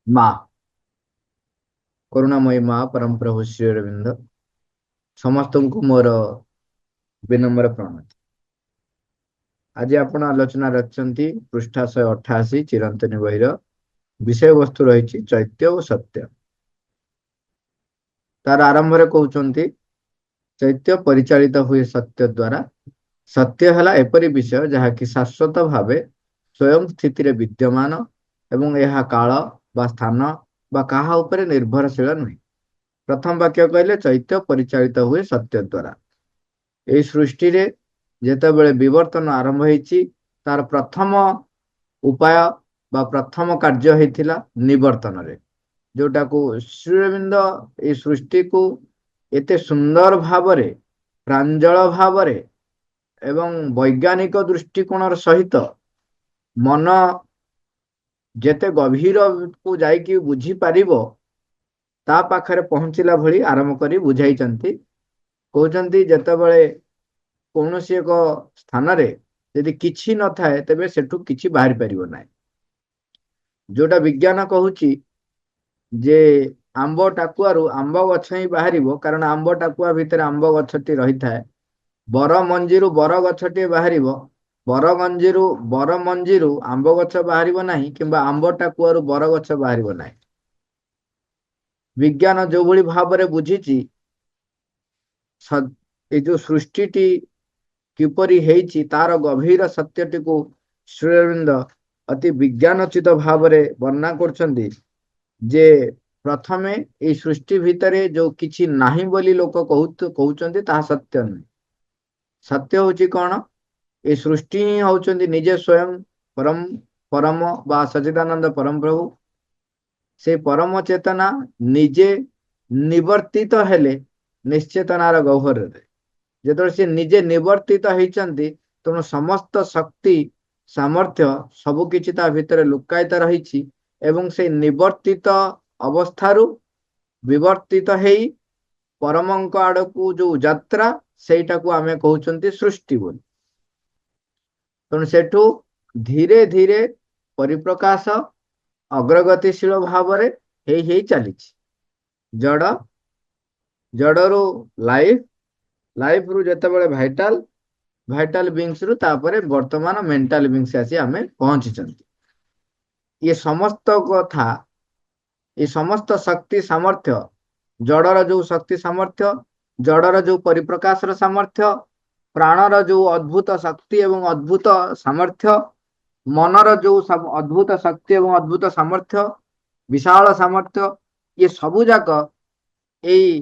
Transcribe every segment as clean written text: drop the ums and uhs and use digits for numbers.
माँ करुणामयी माँ परम प्रभु श्री अरविंद समस्त को मोर विनम्र प्रणाम। आज आपण आलोचना रखिंट पृष्ठा 188 चिरंतनी बहिर विषय वस्तु रही चैत्य और सत्य। तार आरंभ कहते चैत्य परिचालित हुए सत्य द्वारा। सत्य है एपरी विषय जहाँकि शाश्वत भावे स्वयं स्थिति रे विद्यमान एवं यह काल बा स्थान बा कहा उपरे निर्भरशील नुहे। प्रथम वाक्य कहले चैत्य परिचालित हुए सत्य द्वारा। এই ସୃଷ୍ଟିରେ ଯେତେବେଳେ ବିବର୍ତ୍ତନ ଆରମ୍ଭ ହେଇଛି ତାର ପ୍ରଥମ ଉପାୟ ବା ପ୍ରଥମ କାର୍ଯ୍ୟ ହେଇଥିଲା ନିବର୍ତ୍ତନରେ, ଯୋଉଟାକୁ ଶ୍ରୀଅରବିନ୍ଦ এই ସୃଷ୍ଟିକୁ ଏତେ ସୁନ୍ଦର ଭାବରେ ପ୍ରାଞ୍ଜଳ ଭାବରେ ଏବଂ ବୈଜ୍ଞାନିକ ଦୃଷ୍ଟିକୋଣର ସହିତ ମନ ଯେତେ ଗଭୀରକୁ ଯାଇକି ବୁଝିପାରିବ ତା ପାଖରେ ପହଞ୍ଚିଲା ଭଳି ଆରମ୍ଭ କରି ବୁଝାଇଛନ୍ତି। କହୁଛନ୍ତି ଯେତେବେଳେ କୌଣସି ଏକ ସ୍ଥାନରେ ଯଦି କିଛି ନଥାଏ ତେବେ ସେଠୁ କିଛି ବାହାରି ପାରିବ ନାହିଁ। ଯୋଉଟା ବିଜ୍ଞାନ କହୁଛି ଯେ ଆମ୍ବ ଟାକୁଆରୁ ଆମ୍ବ ଗଛ ହିଁ ବାହାରିବ, କାରଣ ଆମ୍ବ ଟାକୁଆ ଭିତରେ ଆମ୍ବ ଗଛଟି ରହିଥାଏ। ବର ମଞ୍ଜିରୁ ବର ଗଛଟିଏ ବାହାରିବ, ବର ମଞ୍ଜିରୁ ଆମ୍ବ ଗଛ ବାହାରିବ ନାହିଁ କିମ୍ବା ଆମ୍ବ ଟାକୁଆରୁ ବର ଗଛ ବାହାରିବ ନାହିଁ। ବିଜ୍ଞାନ ଯୋଉଭଳି ଭାବରେ ବୁଝିଛି ଏ ଯୋଉ ସୃଷ୍ଟିଟି କିପରି ହେଇଛି ତାର ଗଭୀର ସତ୍ୟଟିକୁ ଶ୍ରୀଅରବିନ୍ଦ ଅତି ବିଜ୍ଞାନୋଚିତ ଭାବରେ ବର୍ଣ୍ଣନା କରୁଛନ୍ତି ଯେ ପ୍ରଥମେ এই ସୃଷ୍ଟି ଭିତରେ ଯୋଉ କିଛି ନାହିଁ ବୋଲି ଲୋକ କହୁଛନ୍ତି ତାହା ସତ୍ୟ ନୁହେଁ। ସତ୍ୟ ହଉଛି କଣ? এই ସୃଷ୍ଟି ହିଁ ହଉଛନ୍ତି ନିଜେ ସ୍ୱୟଂ ପରମ ବା ସଚିଦାନନ୍ଦ ପରମ ପ୍ରଭୁ। ସେ ପରମ ଚେତନା ନିଜେ ନିବର୍ତ୍ତିତ ହେଲେ ନିଶ୍ଚେତନାର ଗହ୍ୱରରେ। ଯେତେବେଳେ ସେ ନିଜେ ନିବର୍ତ୍ତିତ ହେଇଛନ୍ତି ତେଣୁ ସମସ୍ତ ଶକ୍ତି ସାମର୍ଥ୍ୟ ସବୁ କିଛି ତା ଭିତରେ ଲୁକାୟିତ ରହିଛି ଏବଂ ସେ ନିବର୍ତ୍ତିତ ଅବସ୍ଥାରୁ ବିବର୍ତ୍ତିତ ହେଇ ପରମଙ୍କ ଆଡକୁ ଯୋଉ ଯାତ୍ରା ସେଇଟାକୁ ଆମେ କହୁଛନ୍ତି ସୃଷ୍ଟି ବୋଲି। ତେଣୁ ସେଠୁ ଧୀରେ ଧୀରେ ପରିପ୍ରକାଶ ଅଗ୍ରଗତିଶୀଳ ଭାବରେ ହେଇ ହେଇ ଚାଲିଛି। ଜଡରୁ ଲାଇଫ ରୁ ଯେତେବେଳେ ଭାଇଟାଲ ବିଙ୍ଗସ ରୁ ତାପରେ ବର୍ତ୍ତମାନ ମେଣ୍ଟାଲ ବିଙ୍ଗସ ଆସି ଆମେ ପହଞ୍ଚିଛନ୍ତି। ये समस्त कथा ये समस्त शक्ति सामर्थ्य जड़र जो शक्ति सामर्थ्य जड़र जो परिप्रकाशर सामर्थ्य प्राणर जो अद्भुत शक्ति एवं अद्भुत सामर्थ्य मनर जो अद्भुत शक्ति एवं अद्भुत सामर्थ्य विशाल सामर्थ्य ये सबू जाक यही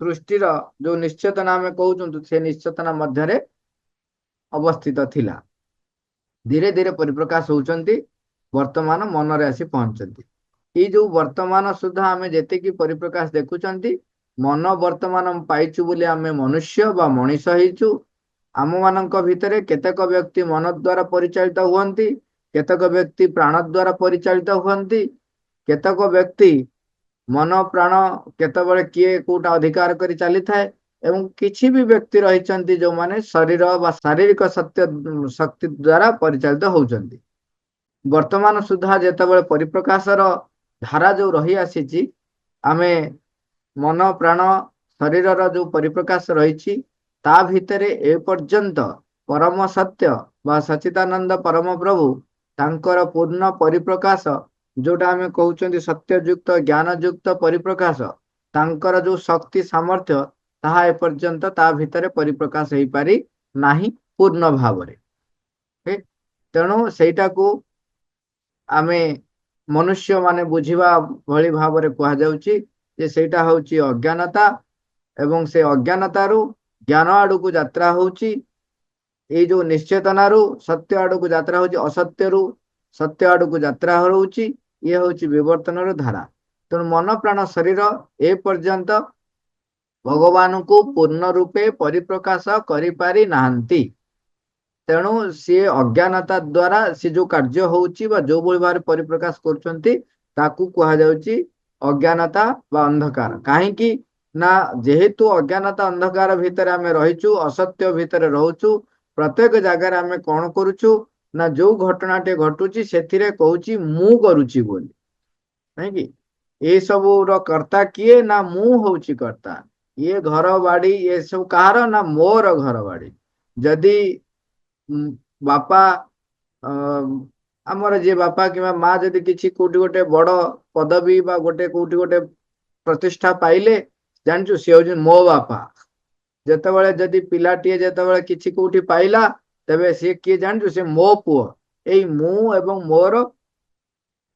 सृष्टिर जो निश्चेतना आम कहते से निश्चेतना मध्य अवस्थित थिला। धीरे धीरे परिप्रकाश होउचंती वर्तमान मन रे आसी पहुंचंती। ये जो वर्तमान सुधा आम जेतिकी परिप्रकाश देखुचंती मन वर्तमान पाइचु बोली आम मनुष्य बा मनीष होइचु। आम मानक भितरे केतेक व्यक्ति मन द्वारा परिचालित हुअंती, केतेक व्यक्ति प्राण द्वारा परिचालित हुअंती, केतेक व्यक्ति मन प्राण केतबेले किए कोटा अधिकार करी चली थाए एवं किछि भी व्यक्ति रहिचंती जो माने शरीर बा शारीरिक सत्य शक्ति द्वारा परिचालित होउचंती। वर्तमान सुधा जेतेबेले परिप्रकाशर धारा जो रही आसीची आमे मन प्राण शरीरर जो परिप्रकाश रही ता भितरे ए पर्यंत परम सत्य बा सच्चिदानंद परम प्रभु तांकर पूर्ण परिप्रकाश जोटा आमे कहउचंती सत्ययुक्त ज्ञानयुक्त परिप्रकाश तांकर जो शक्ति सामर्थ्य ताहा ए पर्यंत ता भितरे परिप्रकाश हेई पारी नाही पूर्ण भावरे। तेणु सेटाकू आमे मनुष्य माने बुझिबा भली भावरे कहा जाउची जे सेटा होउची अज्ञानता एवं से अज्ञानतारू ज्ञान आड़ू यात्रा होउची। ये जो निश्चेतनारू सत्य आड़ू यात्रा होउची, असत्यरू सत्य आड़ू यात्रा होउची। ये होउची विवर्तनर धारा। तेणु मन प्राण शरीर ए पर्यंत भगवान को पूर्ण रूपे परिप्रकाश करि पारि नाहंती। तेणु सी अज्ञानता द्वारा सी जो कार्य होउची बा जो भली भाବରେ परिप्रकाश करछंती ताकू कहा जाउची अज्ञानता बा अंधकार। काहे कि ना जेहेतु अज्ञानता अंधकार भितर आमे रहिचु, असत्य भितर रहउचु, प्रत्येक जगह आमे कोन करूचु ना जो घटनाटे घटुची सेथिरे कहूची मु करूची बोली। ନାଇଁ କି? ଏ ସବୁର କର୍ତ୍ତା କିଏ? ନା ମୁଁ ହଉଛି କର୍ତ୍ତା। ଇଏ ଘର ବାଡି ଏ ସବୁ କାହାର? ନା ମୋର ଘର ବାଡି। ଯଦି ବାପା ଅ, ଆମର ଯିଏ ବାପା କିମ୍ବା ମା ଯଦି କିଛି କୋଉଠି ଗୋଟେ ବଡ ପଦବୀ ବା ଗୋଟେ କୋଉଠି ଗୋଟେ ପ୍ରତିଷ୍ଠା ପାଇଲେ, ଜାଣିଛୁ ସିଏ ହଉଛି ମୋ ବାପା। ଯେତେବେଳେ ଯଦି ପିଲାଟିଏ ଯେତେବେଳେ କିଛି କୋଉଠି ପାଇଲା, ତେବେ ସିଏ କିଏ ଜାଣିଛୁ? ସେ ମୋ ପୁଅ। ଏଇ ମୁଁ ଏବଂ ମୋର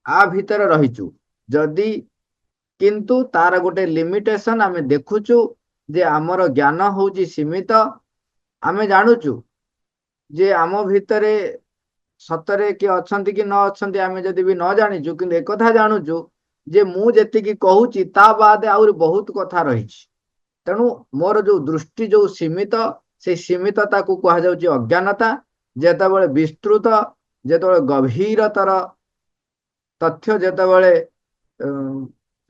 ଆ ଭିତରେ ରହିଛୁ। ଯଦି କିନ୍ତୁ ତାର ଗୋଟେ ଲିମିଟେସନ ଆମେ ଦେଖୁଛୁ ଯେ ଆମର ଜ୍ଞାନ ହଉଛି ସୀମିତ। ଆମେ ଜାଣୁଛୁ ଯେ ଆମ ଭିତରେ ସତରେ କିଏ ଅଛନ୍ତି କି ନ ଅଛନ୍ତି ଆମେ ଯଦି ବି ନ ଜାଣିଛୁ, କିନ୍ତୁ ଏକଥା ଜାଣୁଛୁ ଯେ ମୁଁ ଯେତିକି କହୁଛି ତା ବାଦେ ଆହୁରି ବହୁତ କଥା ରହିଛି। ତେଣୁ ମୋର ଯୋଉ ଦୃଷ୍ଟି ଯୋଉ ସୀମିତ, ସେଇ ସୀମିତତାକୁ କୁହାଯାଉଛି ଅଜ୍ଞାନତା। ଯେତେବେଳେ ବିସ୍ତୃତ, ଯେତେବେଳେ ଗଭୀରତର ତଥ୍ୟ ଯେତେବେଳେ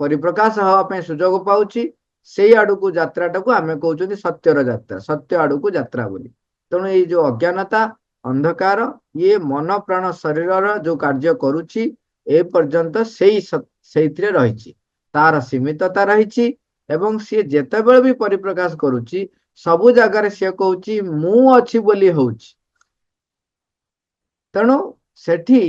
ପରିପ୍ରକାଶ ହେବା ପାଇଁ ସୁଯୋଗ ପାଉଛି, ସେଇ ଆଡକୁ ଯାତ୍ରାଟାକୁ ଆମେ କହୁଛନ୍ତି ସତ୍ୟର ଯାତ୍ରା, ସତ୍ୟ ଆଡକୁ ଯାତ୍ରା ବୋଲି। ତେଣୁ ଏଇ ଯୋଉ ଅଜ୍ଞାନତା, ଅନ୍ଧକାର, ଇଏ ମନ ପ୍ରାଣ ଶରୀରର ଯୋଉ କାର୍ଯ୍ୟ କରୁଛି ଏ ପର୍ଯ୍ୟନ୍ତ ସେଇଥିରେ ରହିଛି। ତାର ସୀମିତତା ରହିଛି ଏବଂ ସିଏ ଯେତେବେଳେ ବି ପରିପ୍ରକାଶ କରୁଛି ସବୁ ଜାଗାରେ ସିଏ କହୁଛି ମୁଁ ଅଛି ବୋଲି ହଉଛି। ତେଣୁ ସେଠି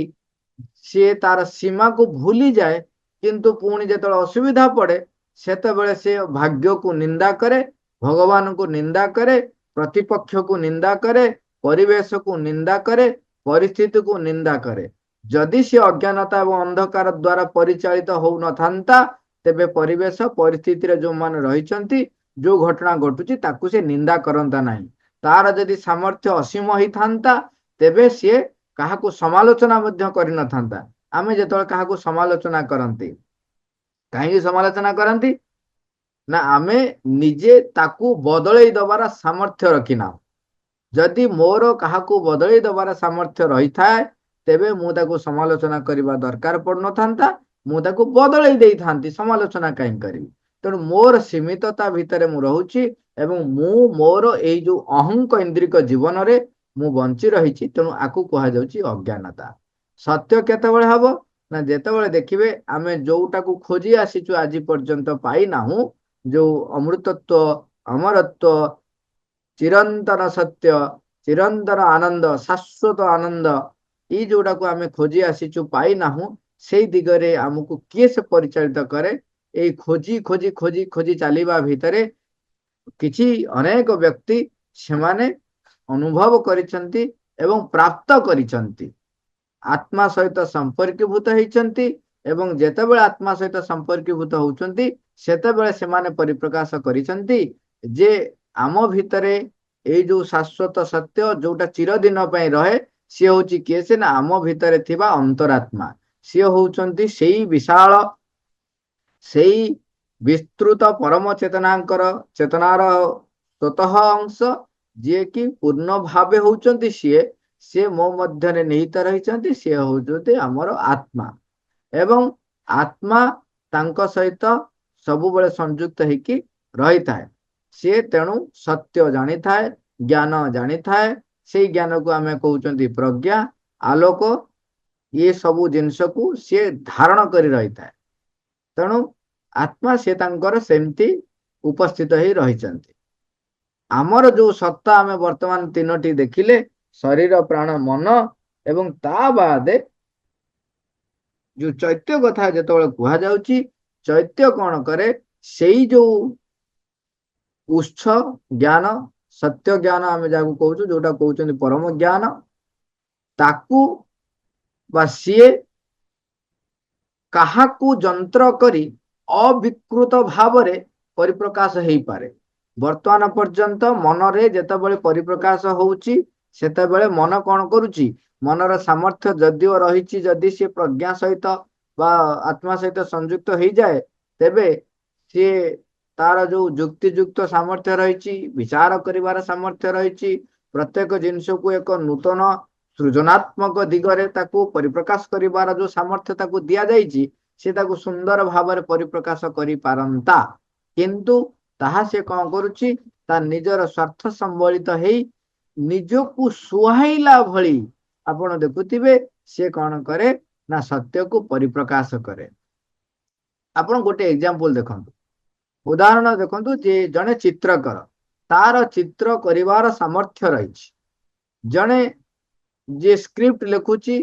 ସିଏ ତାର ସୀମାକୁ ଭୁଲିଯାଏ, କିନ୍ତୁ ପୁଣି ଯେତେବେଳେ ଅସୁବିଧା ପଡେ ସେତେବେଳେ ସେ ଭାଗ୍ୟକୁ ନିନ୍ଦା କରେ, ଭଗବାନଙ୍କୁ ନିନ୍ଦା କରେ, ପ୍ରତିପକ୍ଷକୁ ନିନ୍ଦା କରେ, ପରିବେଶକୁ ନିନ୍ଦା କରେ, ପରିସ୍ଥିତିକୁ ନିନ୍ଦା କରେ। ଯଦି ସେ ଅଜ୍ଞାନତା ଏବଂ ଅନ୍ଧକାର ଦ୍ୱାରା ପରିଚାଳିତ ହଉନଥାନ୍ତା, ତେବେ ପରିବେଶ ପରିସ୍ଥିତିରେ ଯୋଉମାନେ ରହିଛନ୍ତି, ଯୋଉ ଘଟଣା ଘଟୁଛି ତାକୁ ସେ ନିନ୍ଦା କରନ୍ତା ନାହିଁ। ତାର ଯଦି ସାମର୍ଥ୍ୟ ଅସୀମ ହେଇଥାନ୍ତା, ତେବେ ସିଏ କାହାକୁ ସମାଲୋଚନା ମଧ୍ୟ କରିନଥାନ୍ତା। ଆମେ ଯେତେବେଳେ କାହାକୁ ସମାଲୋଚନା କରନ୍ତି, କାହିଁକି ସମାଲୋଚନା କରନ୍ତି? ନା ଆମେ ନିଜେ ତାକୁ ବଦଳେଇ ଦବାର ସାମର୍ଥ୍ୟ ରଖିନାହୁଁ। ଯଦି ମୋର କାହାକୁ ବଦଳେଇ ଦବାର ସାମର୍ଥ୍ୟ ରହିଥାଏ, ତେବେ ମୁଁ ତାକୁ ସମାଲୋଚନା କରିବା ଦରକାର ପଡୁନଥାନ୍ତା, ମୁଁ ତାକୁ ବଦଳେଇ ଦେଇଥାନ୍ତି, ସମାଲୋଚନା କାହିଁ କରିବି? ତେଣୁ ମୋର ସୀମିତତା ଭିତରେ ମୁଁ ରହୁଛି ଏବଂ ମୁଁ ମୋର ଏଇ ଯୋଉ ଅହଙ୍କ ଇନ୍ଦ୍ରିକ ଜୀବନରେ ମୁଁ ବଞ୍ଚି ରହିଛି। ତେଣୁ ଆକୁ କୁହାଯାଉଛି ଅଜ୍ଞାନତା। ସତ୍ୟ କେତେବେଳେ ହବ? ନା ଯେତେବେଳେ ଦେଖିବେ ଆମେ ଯୋଉଟାକୁ ଖୋଜି ଆସିଛୁ ଆଜି ପର୍ଯ୍ୟନ୍ତ ପାଇନାହୁଁ, ଯୋଉ ଅମୃତତ୍ଵ, ଅମରତ୍ଵ, ଚିରନ୍ତନ ସତ୍ୟ, ଚିରନ୍ତନ ଆନନ୍ଦ, ଶାଶ୍ୱତ ଆନନ୍ଦ, ଏଇ ଯୋଉଟାକୁ ଆମେ ଖୋଜି ଆସିଛୁ ପାଇନାହୁଁ, ସେଇ ଦିଗରେ ଆମକୁ କିଏ ସେ ପରିଚାଳିତ କରେ? ଏଇ ଖୋଜି ଖୋଜି ଖୋଜି ଖୋଜି ଚାଲିବା ଭିତରେ କିଛି ଅନେକ ବ୍ୟକ୍ତି ସେମାନେ ଅନୁଭବ କରିଛନ୍ତି ଏବଂ ପ୍ରାପ୍ତ କରିଛନ୍ତି, ଆତ୍ମା ସହିତ ସମ୍ପର୍କୀଭୂତ ହେଇଛନ୍ତି। ଏବଂ ଯେତେବେଳେ ଆତ୍ମା ସହିତ ସମ୍ପର୍କୀଭୂତ ହଉଛନ୍ତି, ସେତେବେଳେ ସେମାନେ ପରିପ୍ରକାଶ କରିଛନ୍ତି ଯେ ଆମ ଭିତରେ ଏଇ ଯୋଉ ଶାଶ୍ୱତ ସତ୍ୟ ଯୋଉଟା ଚିରଦିନ ପାଇଁ ରହେ, ସିଏ ହଉଛି କିଏ? ସେ ନା ଆମ ଭିତରେ ଥିବା ଅନ୍ତରାତ୍ମା। ସିଏ ହଉଛନ୍ତି ସେଇ ବିଶାଳ, ସେଇ ବିସ୍ତୃତ ପରମ ଚେତନାଙ୍କର ଚେତନାର ସ୍ୱତଃ ଅଂଶ, ଯିଏକି ପୂର୍ଣ୍ଣ ଭାବେ ହଉଛନ୍ତି ସିଏ ମୋ ମଧ୍ୟରେ ନିହିତ ରହିଛନ୍ତି। ସିଏ ହଉଛନ୍ତି ଆମର ଆତ୍ମା ଏବଂ ଆତ୍ମା ତାଙ୍କ ସହିତ ସବୁବେଳେ ସଂଯୁକ୍ତ ହେଇକି ରହିଥାଏ। ସିଏ ତେଣୁ ସତ୍ୟ ଜାଣିଥାଏ, ଜ୍ଞାନ ଜାଣିଥାଏ। ସେଇ ଜ୍ଞାନକୁ ଆମେ କହୁଛନ୍ତି ପ୍ରଜ୍ଞା, ଆଲୋକ। ଇଏ ସବୁ ଜିନିଷକୁ ସିଏ ଧାରଣ କରି ରହିଥାଏ। ତେଣୁ ଆତ୍ମା ସେ ତାଙ୍କର ସେମିତି ଉପସ୍ଥିତ ହେଇ ରହିଛନ୍ତି। ଆମର ଯୋଉ ସତ୍ତା ଆମେ ବର୍ତ୍ତମାନ ତିନୋଟି ଦେଖିଲେ, ଶରୀର, ପ୍ରାଣ, ମନ, ଏବଂ ତା ବାଦେ ଯୋଉ ଚୈତ୍ୟ କଥା ଯେତେବେଳେ କୁହାଯାଉଛି, ଚୈତ୍ୟ କଣ କରେ? ସେଇ ଯୋଉ ଉତ୍ସ ଜ୍ଞାନ, ସତ୍ୟ ଜ୍ଞାନ ଆମେ ଯାହାକୁ କହୁଛୁ, ଯୋଉଟା କହୁଛନ୍ତି ପରମ ଜ୍ଞାନ, ତାକୁ ବା ସିଏ କାହାକୁ ଯନ୍ତ୍ର କରି ଅବିକୃତ ଭାବରେ ପରିପ୍ରକାଶ ହେଇପାରେ। ବର୍ତ୍ତମାନ ପର୍ଯ୍ୟନ୍ତ ମନରେ ଯେତେବେଳେ ପରିପ୍ରକାଶ ହଉଛି, ସେତେବେଳେ ମନ କଣ କରୁଛି? ମନର ସାମର୍ଥ୍ୟ ଯଦିଓ ରହିଛି, ଯଦି ସିଏ ପ୍ରଜ୍ଞା ସହିତ ବା ଆତ୍ମା ସହିତ ସଂଯୁକ୍ତ ହେଇଯାଏ, ତେବେ ସିଏ ତାର ଯୋଉ ଯୁକ୍ତିଯୁକ୍ତ ସାମର୍ଥ୍ୟ ରହିଛି, ବିଚାର କରିବାର ସାମର୍ଥ୍ୟ ରହିଛି, ପ୍ରତ୍ୟେକ ଜିନିଷକୁ ଏକ ନୂତନ ସୃଜନାତ୍ମକ ଦିଗରେ ତାକୁ ପରିପ୍ରକାଶ କରିବାର ଯୋଉ ସାମର୍ଥ୍ୟ ତାକୁ ଦିଆଯାଇଛି, ସେ ତାକୁ ସୁନ୍ଦର ଭାବରେ ପରିପ୍ରକାଶ କରିପାରନ୍ତା। କିନ୍ତୁ ତାହା ସେ କଣ କରୁଛି? ତା ନିଜର ସ୍ୱାର୍ଥ ସମ୍ବଳିତ ହେଇ ନିଜକୁ ସୁହାଇଲା ଭଳି ଆପଣ ଦେଖୁଥିବେ, ସେ କଣ କରେ? ନା ସତ୍ୟକୁ ପରିପ୍ରକାଶ କରେ। ଆପଣ ଗୋଟେ ଏକ୍ଜାମ୍ପଲ ଦେଖନ୍ତୁ, ଉଦାହରଣ ଦେଖନ୍ତୁ ଯେ ଜଣେ ଚିତ୍ରକର, ତାର ଚିତ୍ର କରିବାର ସାମର୍ଥ୍ୟ ରହିଛି। ଜଣେ ଯିଏ ସ୍କ୍ରିପ୍ଟ ଲେଖୁଛି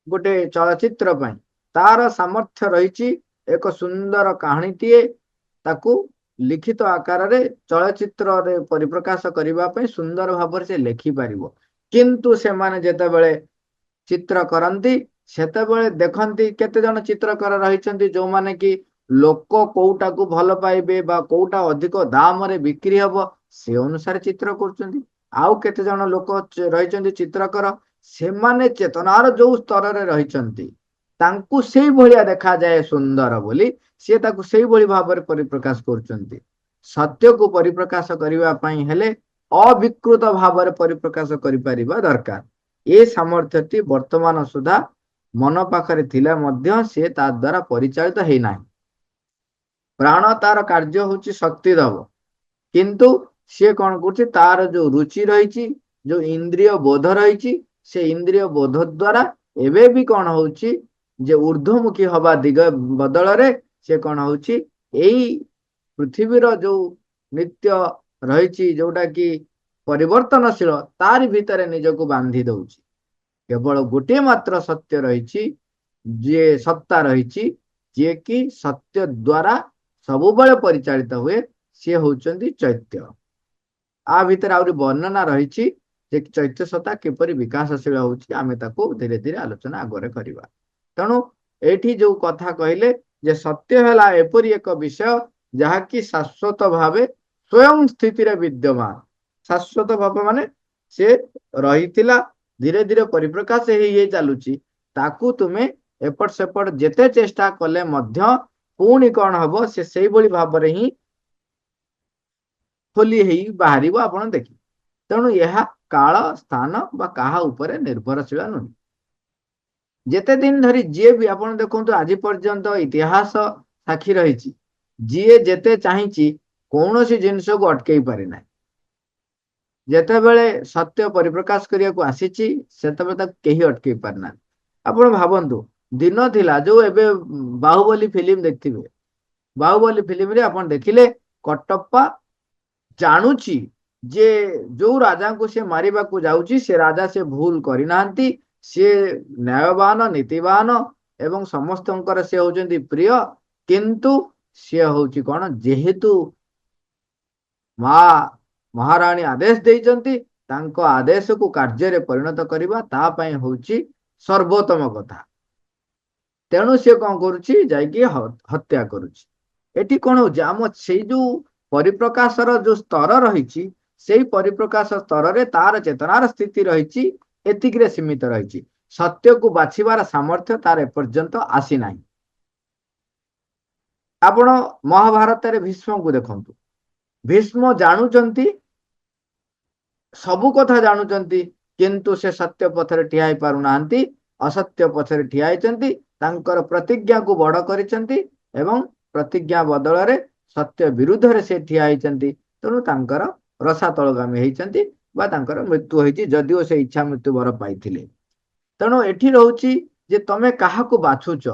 ଗୋଟେ ଚଳଚ୍ଚିତ୍ର ପାଇଁ, ତାର ସାମର୍ଥ୍ୟ ରହିଛି ଏକ ସୁନ୍ଦର କାହାଣୀଟିଏ ତାକୁ ଲିଖିତ ଆକାରରେ ଚଳଚ୍ଚିତ୍ରରେ ପରିପ୍ରକାଶ କରିବା ପାଇଁ ସୁନ୍ଦର ଭାବରେ ସେ ଲେଖିପାରିବ। କିନ୍ତୁ ସେମାନେ ଯେତେବେଳେ ଚିତ୍ର କରନ୍ତି ସେତେବେଳେ ଦେଖନ୍ତି କେତେ ଜଣ ଚିତ୍ରକର ରହିଛନ୍ତି ଯୋଉମାନେ କି ଲୋକ କୋଉଟାକୁ ଭଲ ପାଇବେ ବା କୋଉଟା ଅଧିକ ଦାମରେ ବିକ୍ରି ହବ ସେ ଅନୁସାରେ ଚିତ୍ର କରୁଛନ୍ତି। ଆଉ କେତେ ଜଣ ଲୋକ ରହିଛନ୍ତି ଚିତ୍ରକର, ସେମାନେ ଚେତନାର ଯୋଉ ସ୍ତରରେ ରହିଛନ୍ତି ତାଙ୍କୁ ସେଇଭଳିଆ ଦେଖାଯାଏ ସୁନ୍ଦର ବୋଲି ସିଏ ତାକୁ ସେଇଭଳି ଭାବରେ ପରିପ୍ରକାଶ କରୁଛନ୍ତି। ସତ୍ୟକୁ ପରିପ୍ରକାଶ କରିବା ପାଇଁ ହେଲେ ଅବିକୃତ ଭାବରେ ପରିପ୍ରକାଶ କରିପାରିବା ଦରକାର। ଏ ସାମର୍ଥ୍ୟଟି ବର୍ତ୍ତମାନ ସୁଦ୍ଧା ମନ ପାଖରେ ଥିଲେ ମଧ୍ୟ ସେ ତା ଦ୍ୱାରା ପରିଚାଳିତ ହେଇନାହିଁ। ପ୍ରାଣ ତାର କାର୍ଯ୍ୟ ହଉଛି ଶକ୍ତି ଦବ, କିନ୍ତୁ ସିଏ କଣ କରୁଛି ତାର ଯୋଉ ରୁଚି ରହିଛି, ଯୋଉ ଇନ୍ଦ୍ରିୟ ବୋଧ ରହିଛି, ସେ ଇନ୍ଦ୍ରିୟ ବୋଧ ଦ୍ୱାରା ଏବେ ବି କଣ ହଉଛି ଯେ ଊର୍ଦ୍ଧ୍ୱମୁଖୀ ହବା ଦିଗ ବଦଳରେ ସେ କଣ ହଉଛି ଏଇ ପୃଥିବୀର ଯୋଉ ନିତ୍ୟ ରହିଛି ଯୋଉଟା କି ପରିବର୍ତ୍ତନଶୀଳ ତାରି ଭିତରେ ନିଜକୁ ବାନ୍ଧି ଦଉଛି। କେବଳ ଗୋଟିଏ ମାତ୍ର ସତ୍ୟ ରହିଛି, ଯିଏ ସତ୍ତା ରହିଛି, ଯିଏ କି ସତ୍ୟ ଦ୍ୱାରା ସବୁବେଳେ ପରିଚାଳିତ ହୁଏ, ସିଏ ହଉଛନ୍ତି ଚୈତ୍ୟ। ଆ ଭିତରେ ଆହୁରି ବର୍ଣ୍ଣନା ରହିଛି ଯେ ଚୈତ୍ୟ ସତ୍ତା କିପରି ବିକାଶଶୀଳ ହଉଛି, ଆମେ ତାକୁ ଧୀରେ ଧୀରେ ଆଲୋଚନା ଆଗରେ କରିବା। ତେଣୁ ଏଇଠି ଯୋଉ କଥା କହିଲେ ଯେ ସତ୍ୟ ହେଲା ଏପରି ଏକ ବିଷୟ ଯାହାକି ଶାଶ୍ୱତ ଭାବେ ସ୍ୱୟଂ ସ୍ଥିତିରେ ବିଦ୍ୟମାନ। ଶାଶ୍ୱତ ଭାବେ ମାନେ ସେ ରହିଥିଲା, ଧୀରେ ଧୀରେ ପରିପ୍ରକାଶ ହେଇ ହେଇ ଚାଲୁଛି, ତାକୁ ତୁମେ ଏପଟ ସେପଟ ଯେତେ ଚେଷ୍ଟା କଲେ ମଧ୍ୟ ପୁଣି କଣ ହବ ସେ ସେଇଭଳି ଭାବରେ ହିଁ ଖୋଲି ହେଇ ବାହାରିବ ଆପଣ ଦେଖିବେ। ତେଣୁ ଏହା କାଳ ସ୍ଥାନ ବା କାହା ଉପରେ ନିର୍ଭରଶୀଳ ନୁହେଁ। ଯେତେ ଦିନ ଧରି ଯିଏ ବି ଆପଣ ଦେଖନ୍ତୁ ଆଜି ପର୍ଯ୍ୟନ୍ତ ଇତିହାସ ସାକ୍ଷୀ ରହିଛି, ଯିଏ ଯେତେ ଚାହିଁଛି କୌଣସି ଜିନିଷକୁ ଅଟକେଇ ପାରିନାହିଁ। ଯେତେବେଳେ ସତ୍ୟ ପରିପ୍ରକାଶ କରିବାକୁ ଆସିଛି ସେତେବେଳେ ତାକୁ କେହି ଅଟକେଇ ପାରିନାହାନ୍ତି। ଆପଣ ଭାବନ୍ତୁ ଦିନ ଥିଲା ଯୋଉ ଏବେ ବାହୁବଲୀ ଫିଲ୍ମ ଦେଖିଥିବେ, ବାହୁବଲୀ ଫିଲ୍ମରେ ଆପଣ ଦେଖିଲେ କଟପ୍ପା ଜାଣୁଛି ଯେ ଯୋଉ ରାଜାଙ୍କୁ ସେ ମାରିବାକୁ ଯାଉଛି ସେ ରାଜା ସେ ଭୁଲ କରିନାହାନ୍ତି, ସିଏ ନ୍ୟାୟବାନ ନୀତିବାନ ଏବଂ ସମସ୍ତଙ୍କର ସେ ହଉଛନ୍ତି ପ୍ରିୟ, କିନ୍ତୁ ସିଏ ହଉଛି କଣ ଯେହେତୁ ମହାରାଣୀ ଆଦେଶ ଦେଇଛନ୍ତି ତାଙ୍କ ଆଦେଶକୁ କାର୍ଯ୍ୟରେ ପରିଣତ କରିବା ତା ପାଇଁ ହଉଛି ସର୍ବୋତ୍ତମ କଥା। ତେଣୁ ସିଏ କଣ କରୁଛି ଯାଇକି ହତ୍ୟା କରୁଛି। ଏଠି କଣ ହଉଛି ଆମ ସେଇ ଯୋଉ ପରିପ୍ରକାଶର ଯୋଉ ସ୍ତର ରହିଛି ସେଇ ପରିପ୍ରକାଶ ସ୍ତରରେ ତାର ଚେତନାର ସ୍ଥିତି ରହିଛି ଏତିକିରେ ସୀମିତ ରହିଛି। ସତ୍ୟକୁ ବାଛିବାର ସାମର୍ଥ୍ୟ ତାର ଏପର୍ଯ୍ୟନ୍ତ ଆସିନାହିଁ। ଆପଣ ମହାଭାରତରେ ଭୀଷ୍ମକୁ ଦେଖନ୍ତୁ, ଭୀଷ୍ମ ଜାଣୁଛନ୍ତି ସବୁ କଥା ଜାଣୁଛନ୍ତି କିନ୍ତୁ ସେ ସତ୍ୟ ପଥରେ ଠିଆ ହେଇ ପାରୁନାହାନ୍ତି, ଅସତ୍ୟ ପଛରେ ଠିଆ ହେଇଛନ୍ତି, ତାଙ୍କର ପ୍ରତିଜ୍ଞାକୁ ବଡ କରିଛନ୍ତି ଏବଂ ପ୍ରତିଜ୍ଞା ବଦଳରେ ସତ୍ୟ ବିରୁଦ୍ଧରେ ସେ ଠିଆ ହେଇଛନ୍ତି। ତେଣୁ ତାଙ୍କର ରସାତଳଗାମୀ ହେଇଛନ୍ତି ବା ତାଙ୍କର ମୃତ୍ୟୁ ହେଇଛି, ଯଦିଓ ସେ ଇଚ୍ଛା ମୃତ୍ୟୁ ବର ପାଇଥିଲେ। ତେଣୁ ଏଠି ରହୁଛି ଯେ ତମେ କାହାକୁ ବାଛୁଛ,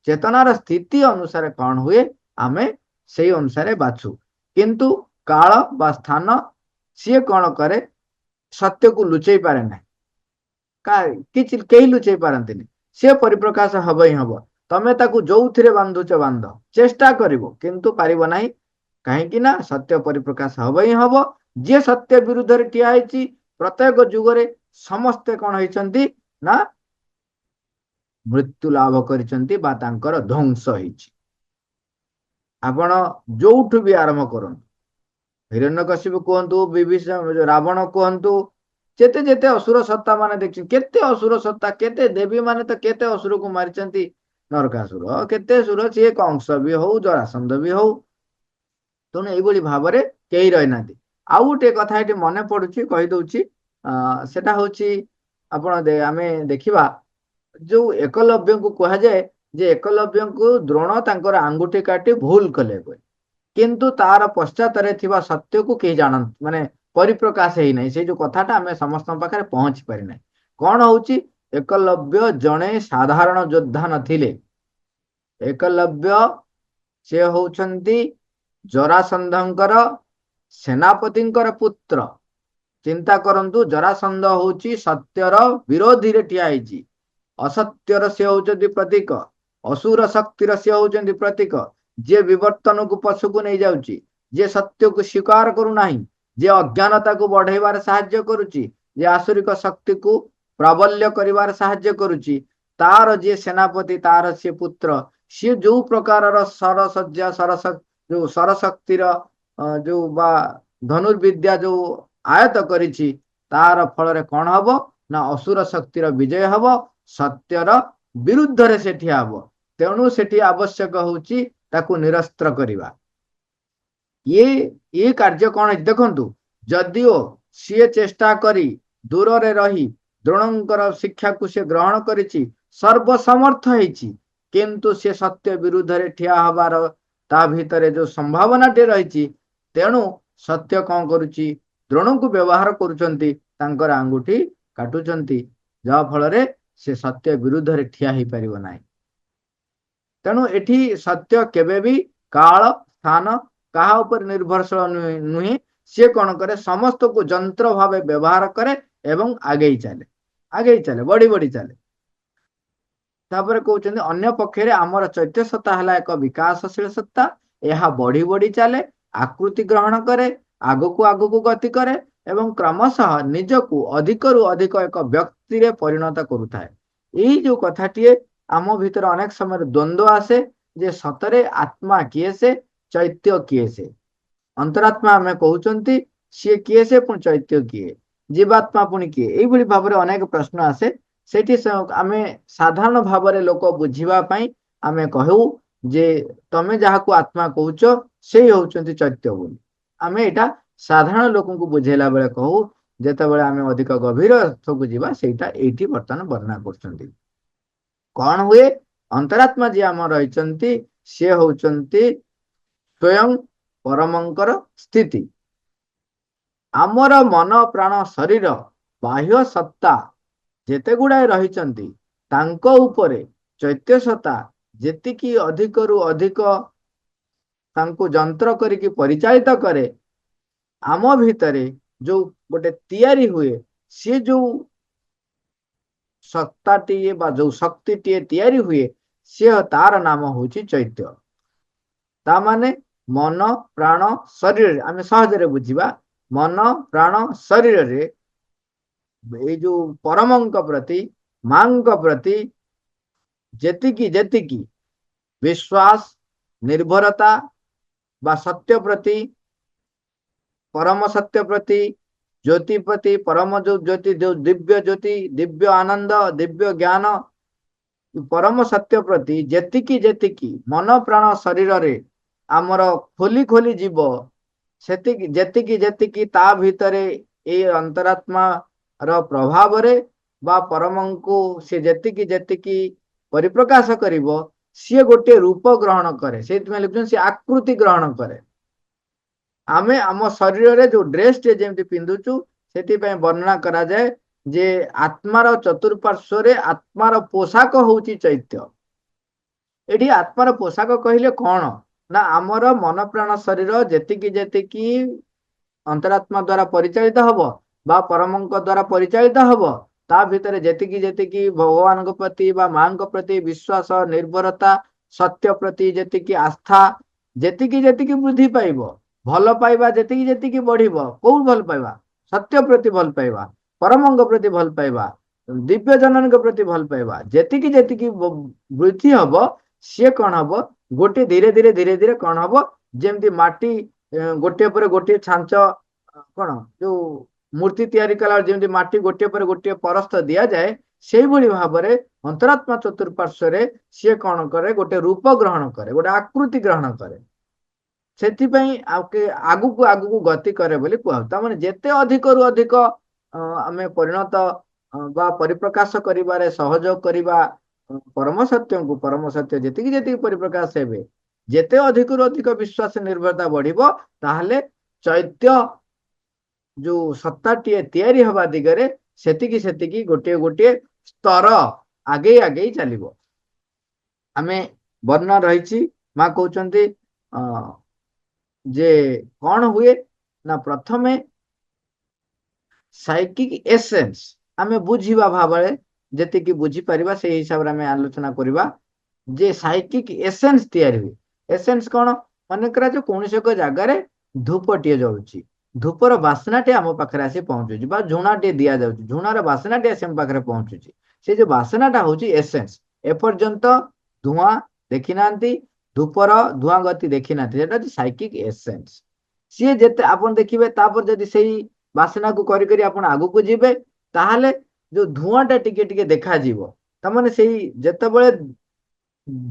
ଚେତନାର ସ୍ଥିତି ଅନୁସାରେ କଣ ହୁଏ ଆମେ ସେଇ ଅନୁସାରେ ବାଛୁ। କିନ୍ତୁ କାଳ ବା ସ୍ଥାନ ସିଏ କଣ କରେ ସତ୍ୟକୁ ଲୁଚେଇ ପାରେ ନାହିଁ, କିଛି କେହି ଲୁଚେଇ ପାରନ୍ତିନି, ସିଏ ପରିପ୍ରକାଶ ହବ ହିଁ ହବ। ତମେ ତାକୁ ଯୋଉଥିରେ ବାନ୍ଧୁଛ ବାନ୍ଧ, ଚେଷ୍ଟା କରିବ କିନ୍ତୁ ପାରିବ ନାହିଁ। କାହିଁକି ନା ସତ୍ୟ ପରିପ୍ରକାଶ ହବ ହିଁ ହବ। ଯିଏ ସତ୍ୟ ବିରୁଦ୍ଧରେ ଠିଆ ହେଇଛି ପ୍ରତ୍ୟେକ ଯୁଗରେ ସମସ୍ତେ କଣ ହେଇଛନ୍ତି ନା ମୃତ୍ୟୁ ଲାଭ କରିଛନ୍ତି ବା ତାଙ୍କର ଧ୍ୱଂସ ହେଇଛି। ଆପଣ ଯୋଉଠୁ ବି ଆରମ୍ଭ କରନ୍ତୁ, ହିରଣ୍ୟକଶିପୁ କୁହନ୍ତୁ, ବିଭୀଷଣ ରାବଣ କୁହନ୍ତୁ, ଯେତେ ଯେତେ ଅସୁର ସତ୍ତା ମାନେ ଦେଖିଛନ୍ତି, କେତେ ଅସୁର ସତ୍ତା, କେତେ ଦେବୀ ମାନେ ତ କେତେ ଅସୁରକୁ ମାରିଛନ୍ତି, ନରକାସୁର କେତେ ସୁର, ସିଏ କଂସ ବି ହଉ ଜରାସନ୍ଧ ବି ହଉ। ତେଣୁ ଏଇଭଳି ଭାବରେ କେହି ରହିନାହାନ୍ତି। ଆଉ ଗୋଟେ କଥା ଏଠି ମନେ ପଡୁଛି କହିଦଉଛି, ସେଟା ହଉଛି ଆପଣ ଆମେ ଦେଖିବା ଯୋଉ ଏକଲବ୍ୟଙ୍କୁ କୁହାଯାଏ ଯେ ଏକଲବ୍ୟଙ୍କୁ ଦ୍ରୋଣ ତାଙ୍କର ଆଙ୍ଗୁଠି କାଟି ଭୁଲ କଲେ, କିନ୍ତୁ ତାର ପଶ୍ଚାତରେ ଥିବା ସତ୍ୟକୁ କେହି ଜାଣନ୍ତି ମାନେ ପରିପ୍ରକାଶ ହେଇନାହିଁ। ସେଇ ଯୋଉ କଥାଟା ଆମେ ସମସ୍ତଙ୍କ ପାଖରେ ପହଞ୍ଚି ପାରିନାହିଁ। କଣ ହଉଛି ଏକଲବ୍ୟ ଜଣେ ସାଧାରଣ ଯୋଦ୍ଧା ନଥିଲେ, ଏକଲବ୍ୟ ସେ ହଉଛନ୍ତି ଜରାସନ୍ଧଙ୍କର ସେନାପତିଙ୍କର ପୁତ୍ର। ଚିନ୍ତା କରନ୍ତୁ, ଜରାସନ୍ଧ ହଉଛି ସତ୍ୟର ବିରୋଧୀରେ ଠିଆ ହେଇଛି। ଅସତ୍ୟର ସେ ହଉଛନ୍ତି ପ୍ରତୀକ, ଅସୁର ଶକ୍ତିର ସେ ହଉଛନ୍ତି ପ୍ରତୀକ। ଯିଏ ବିବର୍ତ୍ତନକୁ ପଛକୁ ନେଇଯାଉଛି, ଯିଏ ସତ୍ୟକୁ ସ୍ୱୀକାର କରୁନାହିଁ, ଯିଏ ଅଜ୍ଞାନତାକୁ ବଢେଇବାରେ ସାହାଯ୍ୟ କରୁଛି, ଯିଏ ଆସୁରିକ ଶକ୍ତିକୁ ପ୍ରାବଲ୍ୟ କରିବାରେ ସାହାଯ୍ୟ କରୁଛି, ତାର ଯିଏ ସେନାପତି, ତାର ସିଏ ପୁତ୍ର, ସିଏ ଯୋଉ ପ୍ରକାରର ସରସଜ୍ଜା ଯୋଉ ସରଶକ୍ତିର ଯୋଉ ବା ଧନୁର୍ବିଦ୍ୟା ଯୋଉ ଆୟତ କରିଛି, ତାର ଫଳରେ କଣ ହବ ନା ଅସୁର ଶକ୍ତିର ବିଜୟ ହବ, ସତ୍ୟର ବିରୁଦ୍ଧରେ ସେ ଠିଆ ହବ। ତେଣୁ ସେଠି ଆବଶ୍ୟକ ହଉଛି ତାକୁ ନିରସ୍ତ୍ର କରିବା। ଇଏ କାର୍ଯ୍ୟ କଣ ହେଇଛି ଦେଖନ୍ତୁ, ଯଦିଓ ସିଏ ଚେଷ୍ଟା କରି ଦୂରରେ ରହି ଦ୍ରୋଣଙ୍କର ଶିକ୍ଷାକୁ ସେ ଗ୍ରହଣ କରିଛି, ସର୍ବସମର୍ଥ ହେଇଛି, କିନ୍ତୁ ସେ ସତ୍ୟ ବିରୁଦ୍ଧରେ ଠିଆ ହବାର ତା ଭିତରେ ଯୋଉ ସମ୍ଭାବନାଟି ରହିଛି, ତେଣୁ ସତ୍ୟ କଣ କରୁଛି, ଦ୍ରୋଣଙ୍କୁ ବ୍ୟବହାର କରୁଛନ୍ତି, ତାଙ୍କର ଆଙ୍ଗୁଠି କାଟୁଛନ୍ତି, ଯାହା ଫଳରେ ସେ ସତ୍ୟ ବିରୁଦ୍ଧରେ ଠିଆ ହେଇପାରିବ ନାହିଁ। ତେଣୁ ଏଠି ସତ୍ୟ କେବେ ବି କାଳ ସ୍ଥାନ କାହା ଉପରେ ନିର୍ଭରଶୀଳ ନୁହେଁ। ସିଏ କଣ କରେ, ସମସ୍ତଙ୍କୁ ଯନ୍ତ୍ର ଭାବେ ବ୍ୟବହାର କରେ ଏବଂ ଆଗେଇ ଚାଲେ, ବଢି ବଢି ଚାଲେ। ତାପରେ କହୁଛନ୍ତି ଅନ୍ୟ ପକ୍ଷରେ ଆମର ଚୈତ୍ୟ ସତ୍ତା ହେଲା ଏକ ବିକାଶଶୀଳ ସତ୍ତା। ଏହା ବଢି ବଢି ଚାଲେ, ଆକୃତି ଗ୍ରହଣ କରେ, ଆଗକୁ ଆଗକୁ ଗତି କରେ ଏବଂ କ୍ରମଶଃ ନିଜକୁ ଅଧିକରୁ ଅଧିକ ଏକ ବ୍ୟକ୍ତିରେ ପରିଣତ କରୁଥାଏ। ଏଇ ଯୋଉ କଥାଟିଏ ଆମ ଭିତରେ ଅନେକ ସମୟରେ ଦ୍ୱନ୍ଦ୍ୱ ଆସେ ଯେ ସତରେ ଆତ୍ମା କିଏ, ସେ ଚୈତ୍ୟ କିଏ? ସେ ଅନ୍ତରାତ୍ମା ଆମେ କହୁଛନ୍ତି, ସିଏ କିଏ? ସେ ପୁଣି ଚୈତ୍ୟ କିଏ? ଜୀବାତ୍ମା ପୁଣି କିଏ? ଏଇଭଳି ଭାବରେ ଅନେକ ପ୍ରଶ୍ନ ଆସେ। ସେଠି ଆମେ ସାଧାରଣ ଭାବରେ ଲୋକ ବୁଝିବା ପାଇଁ ଆମେ କହୁ ଯେ ତମେ ଯାହାକୁ ଆତ୍ମା କହୁଛ ସେଇ ହଉଛନ୍ତି ଚୈତ୍ୟ ବୋଲି। ଆମେ ଏଇଟା ସାଧାରଣ ଲୋକଙ୍କୁ ବୁଝେଇଲା ବେଳେ କହୁ। ଯେତେବେଳେ ଆମେ ଅଧିକ ଗଭୀର ଅର୍ଥକୁ ଯିବା, ସେଇଟା ଏଇଠି ବର୍ତ୍ତମାନ ବର୍ଣ୍ଣନା କରୁଛନ୍ତି। କଣ ହୁଏ? ଅନ୍ତରାତ୍ମା ଯିଏ ଆମର ରହିଛନ୍ତି, ସିଏ ହଉଛନ୍ତି ସ୍ୱୟଂ ପରମଙ୍କର ସ୍ଥିତି। ଆମର ମନ ପ୍ରାଣ ଶରୀର ବାହ୍ୟ ସତ୍ତା ଯେତେ ଗୁଡାଏ ରହିଛନ୍ତି, ତାଙ୍କ ଉପରେ ଚୈତ୍ୟ ସତ୍ତା ଯେତିକି ଅଧିକରୁ ଅଧିକ ତାଙ୍କୁ ଯନ୍ତ୍ର କରିକି ପରିଚାଳିତ କରେ, ଆମ ଭିତରେ ଯୋଉ ଗୋଟେ ତିଆରି ହୁଏ, ସିଏ ଯୋଉ ସତ୍ତାଟିଏ ବା ଯୋଉ ଶକ୍ତିଟିଏ ତିଆରି ହୁଏ, ସିଏ ତାର ନାମ ହଉଛି ଚୈତ୍ୟ। ତା ମାନେ ମନ ପ୍ରାଣ ଶରୀରରେ, ଆମେ ସହଜରେ ବୁଝିବା, ମନ ପ୍ରାଣ ଶରୀରରେ ଏଇ ଯୋଉ ପରମଙ୍କ ପ୍ରତି, ମାଙ୍କ ପ୍ରତି ଯେତିକି ଯେତିକି ବିଶ୍ୱାସ, ନିର୍ଭରତା ବା ସତ୍ୟ ପ୍ରତି, ପରମ ସତ୍ୟ ପ୍ରତି, ଜ୍ୟୋତି ପ୍ରତି, ପରମ ଯୋଉ ଜ୍ୟୋତି, ଯୋଉ ଦିବ୍ୟ ଜ୍ୟୋତି, ଦିବ୍ୟ ଆନନ୍ଦ, ଦିବ୍ୟ ଜ୍ଞାନ, ପରମ ସତ୍ୟ ପ୍ରତି ଯେତିକି ଯେତିକି ମନ ପ୍ରାଣ ଶରୀରରେ ଆମର ଖୋଲି ଖୋଲି ଯିବ, ସେତିକି ଯେତିକି ଯେତିକି ତା ଭିତରେ ଏଇ ଅନ୍ତରାତ୍ମା ର ପ୍ରଭାବରେ ବା ପରମଙ୍କୁ ସେ ଯେତିକି ଯେତିକି ପରିପ୍ରକାଶ କରିବ, ସିଏ ଗୋଟେ ରୂପ ଗ୍ରହଣ କରେ। ସେଇଥିପାଇଁ ଲେଖୁଛନ୍ତି ସେ ଆକୃତି ଗ୍ରହଣ କରେ। ଆମେ ଆମ ଶରୀରରେ ଯୋଉ ଡ୍ରେସଟେ ଯେମିତି ପିନ୍ଧୁଛୁ, ସେଥିପାଇଁ ବର୍ଣ୍ଣନା କରାଯାଏ ଯେ ଆତ୍ମାର ଚତୁଃପାର୍ଶ୍ୱରେ ଆତ୍ମାର ପୋଷାକ ହଉଛି ଚୈତ୍ୟ। ଏଠି ଆତ୍ମାର ପୋଷାକ କହିଲେ କଣ ନା, ଆମର ମନ ପ୍ରାଣ ଶରୀର ଯେତିକି ଯେତିକି ଅନ୍ତରାତ୍ମା ଦ୍ଵାରା ପରିଚାଳିତ ହବ ବା ପରମଙ୍କ ଦ୍ଵାରା ପରିଚାଳିତ ହବ, ତା ଭିତରେ ଯେତିକି ଯେତିକି ଭଗବାନଙ୍କ ପ୍ରତି ବା ମାଙ୍କ ପ୍ରତି ବିଶ୍ୱାସ, ନିର୍ଭରତା, ସତ୍ୟ ପ୍ରତି ଯେତିକି ଆସ୍ଥା ଯେତିକି ଯେତିକି ବୃଦ୍ଧି ପାଇବ, ଭଲ ପାଇବା ଯେତିକି ଯେତିକି ବଢିବ, କୋଉ ଭଲ ପାଇବା? ସତ୍ୟ ପ୍ରତି ଭଲ ପାଇବା, ପରମଙ୍କ ପ୍ରତି ଭଲ ପାଇବା, ଦିବ୍ୟ ଜନନୀଙ୍କ ପ୍ରତି ଭଲ ପାଇବା ଯେତିକି ଯେତିକି ବୃଦ୍ଧି ହବ, ସିଏ କଣ ହବ, ଗୋଟେ ଧୀରେ ଧୀରେ ଧୀରେ ଧୀରେ କଣ ହବ, ଯେମିତି ମାଟି ଗୋଟିଏ ପରେ ଗୋଟିଏ ଛାଞ୍ଚ, କଣ ଯୋଉ ମୂର୍ତ୍ତି ତିଆରି କଲା ଯେମିତି ମାଟି ଗୋଟିଏ ପରେ ଗୋଟିଏ ପରସ୍ତ ଦିଆଯାଏ, ସେଇଭଳି ଭାବରେ ଅନ୍ତରାତ୍ମା ଚତୁଃପାର୍ଶ୍ୱରେ ସିଏ କଣ କରେ, ଗୋଟେ ରୂପ ଗ୍ରହଣ କରେ, ଗୋଟେ ଆକୃତି ଗ୍ରହଣ କରେ। ସେଥିପାଇଁ ଆଗକୁ ଆଗକୁ ଗତି କରେ ବୋଲି କୁହାଯାଉଛି। ତାମାନେ ଯେତେ ଅଧିକରୁ ଅଧିକ ଆମେ ପରିଣତ ବା ପରିପ୍ରକାଶ କରିବାରେ ସହଯୋଗ କରିବା ପରମ ସତ୍ୟଙ୍କୁ, ପରମ ସତ୍ୟ ଯେତିକି ଯେତିକି ପରିପ୍ରକାଶ ହେବେ, ଯେତେ ଅଧିକରୁ ଅଧିକ ବିଶ୍ୱାସ ନିର୍ଭରତା ବଢିବ, ତାହେଲେ ଚୈତ୍ୟ ଯୋଉ ସତ୍ତାଟିଏ ତିଆରି ହବା ଦିଗରେ ସେତିକି ସେତିକି ଗୋଟିଏ ଗୋଟିଏ ସ୍ତର ଆଗେଇ ଆଗେଇ ଚାଲିବ। ଆମେ ବର୍ଣ୍ଣନା ରହିଛି माँ कहते जे कौन हुए ना प्रथमे साइकिक एसेंस आमे बुझिबा भाबरे जेतिकी बुझी परिबा से हिसाब रे आमे आलोचना करिबा जे साइकिक एसेंस तैयारी हुए एसेंस कौन मन करा जो कौन से को जगह रे धूपटिए जाउची धूपर बासनाटे आम पाखरे आसी पहुंचुची बा झुणाटे दिया जाउची झुणार बासनाटे आसी आम पाखरे पहुंचुची से जो बासनाटा होची एसेंस एपर्यंत धुआं देखि नांती धूपर धुआं गति देखि नांती जेटा साइकिक एसेंस सी जेते आपण देखिबे तापर जदी सेही बासना को करी करी आपण आगु को जिबे ताहाले जो धुआंटा टिके टिके देखा जीवो तमाने सेही जेतेबेले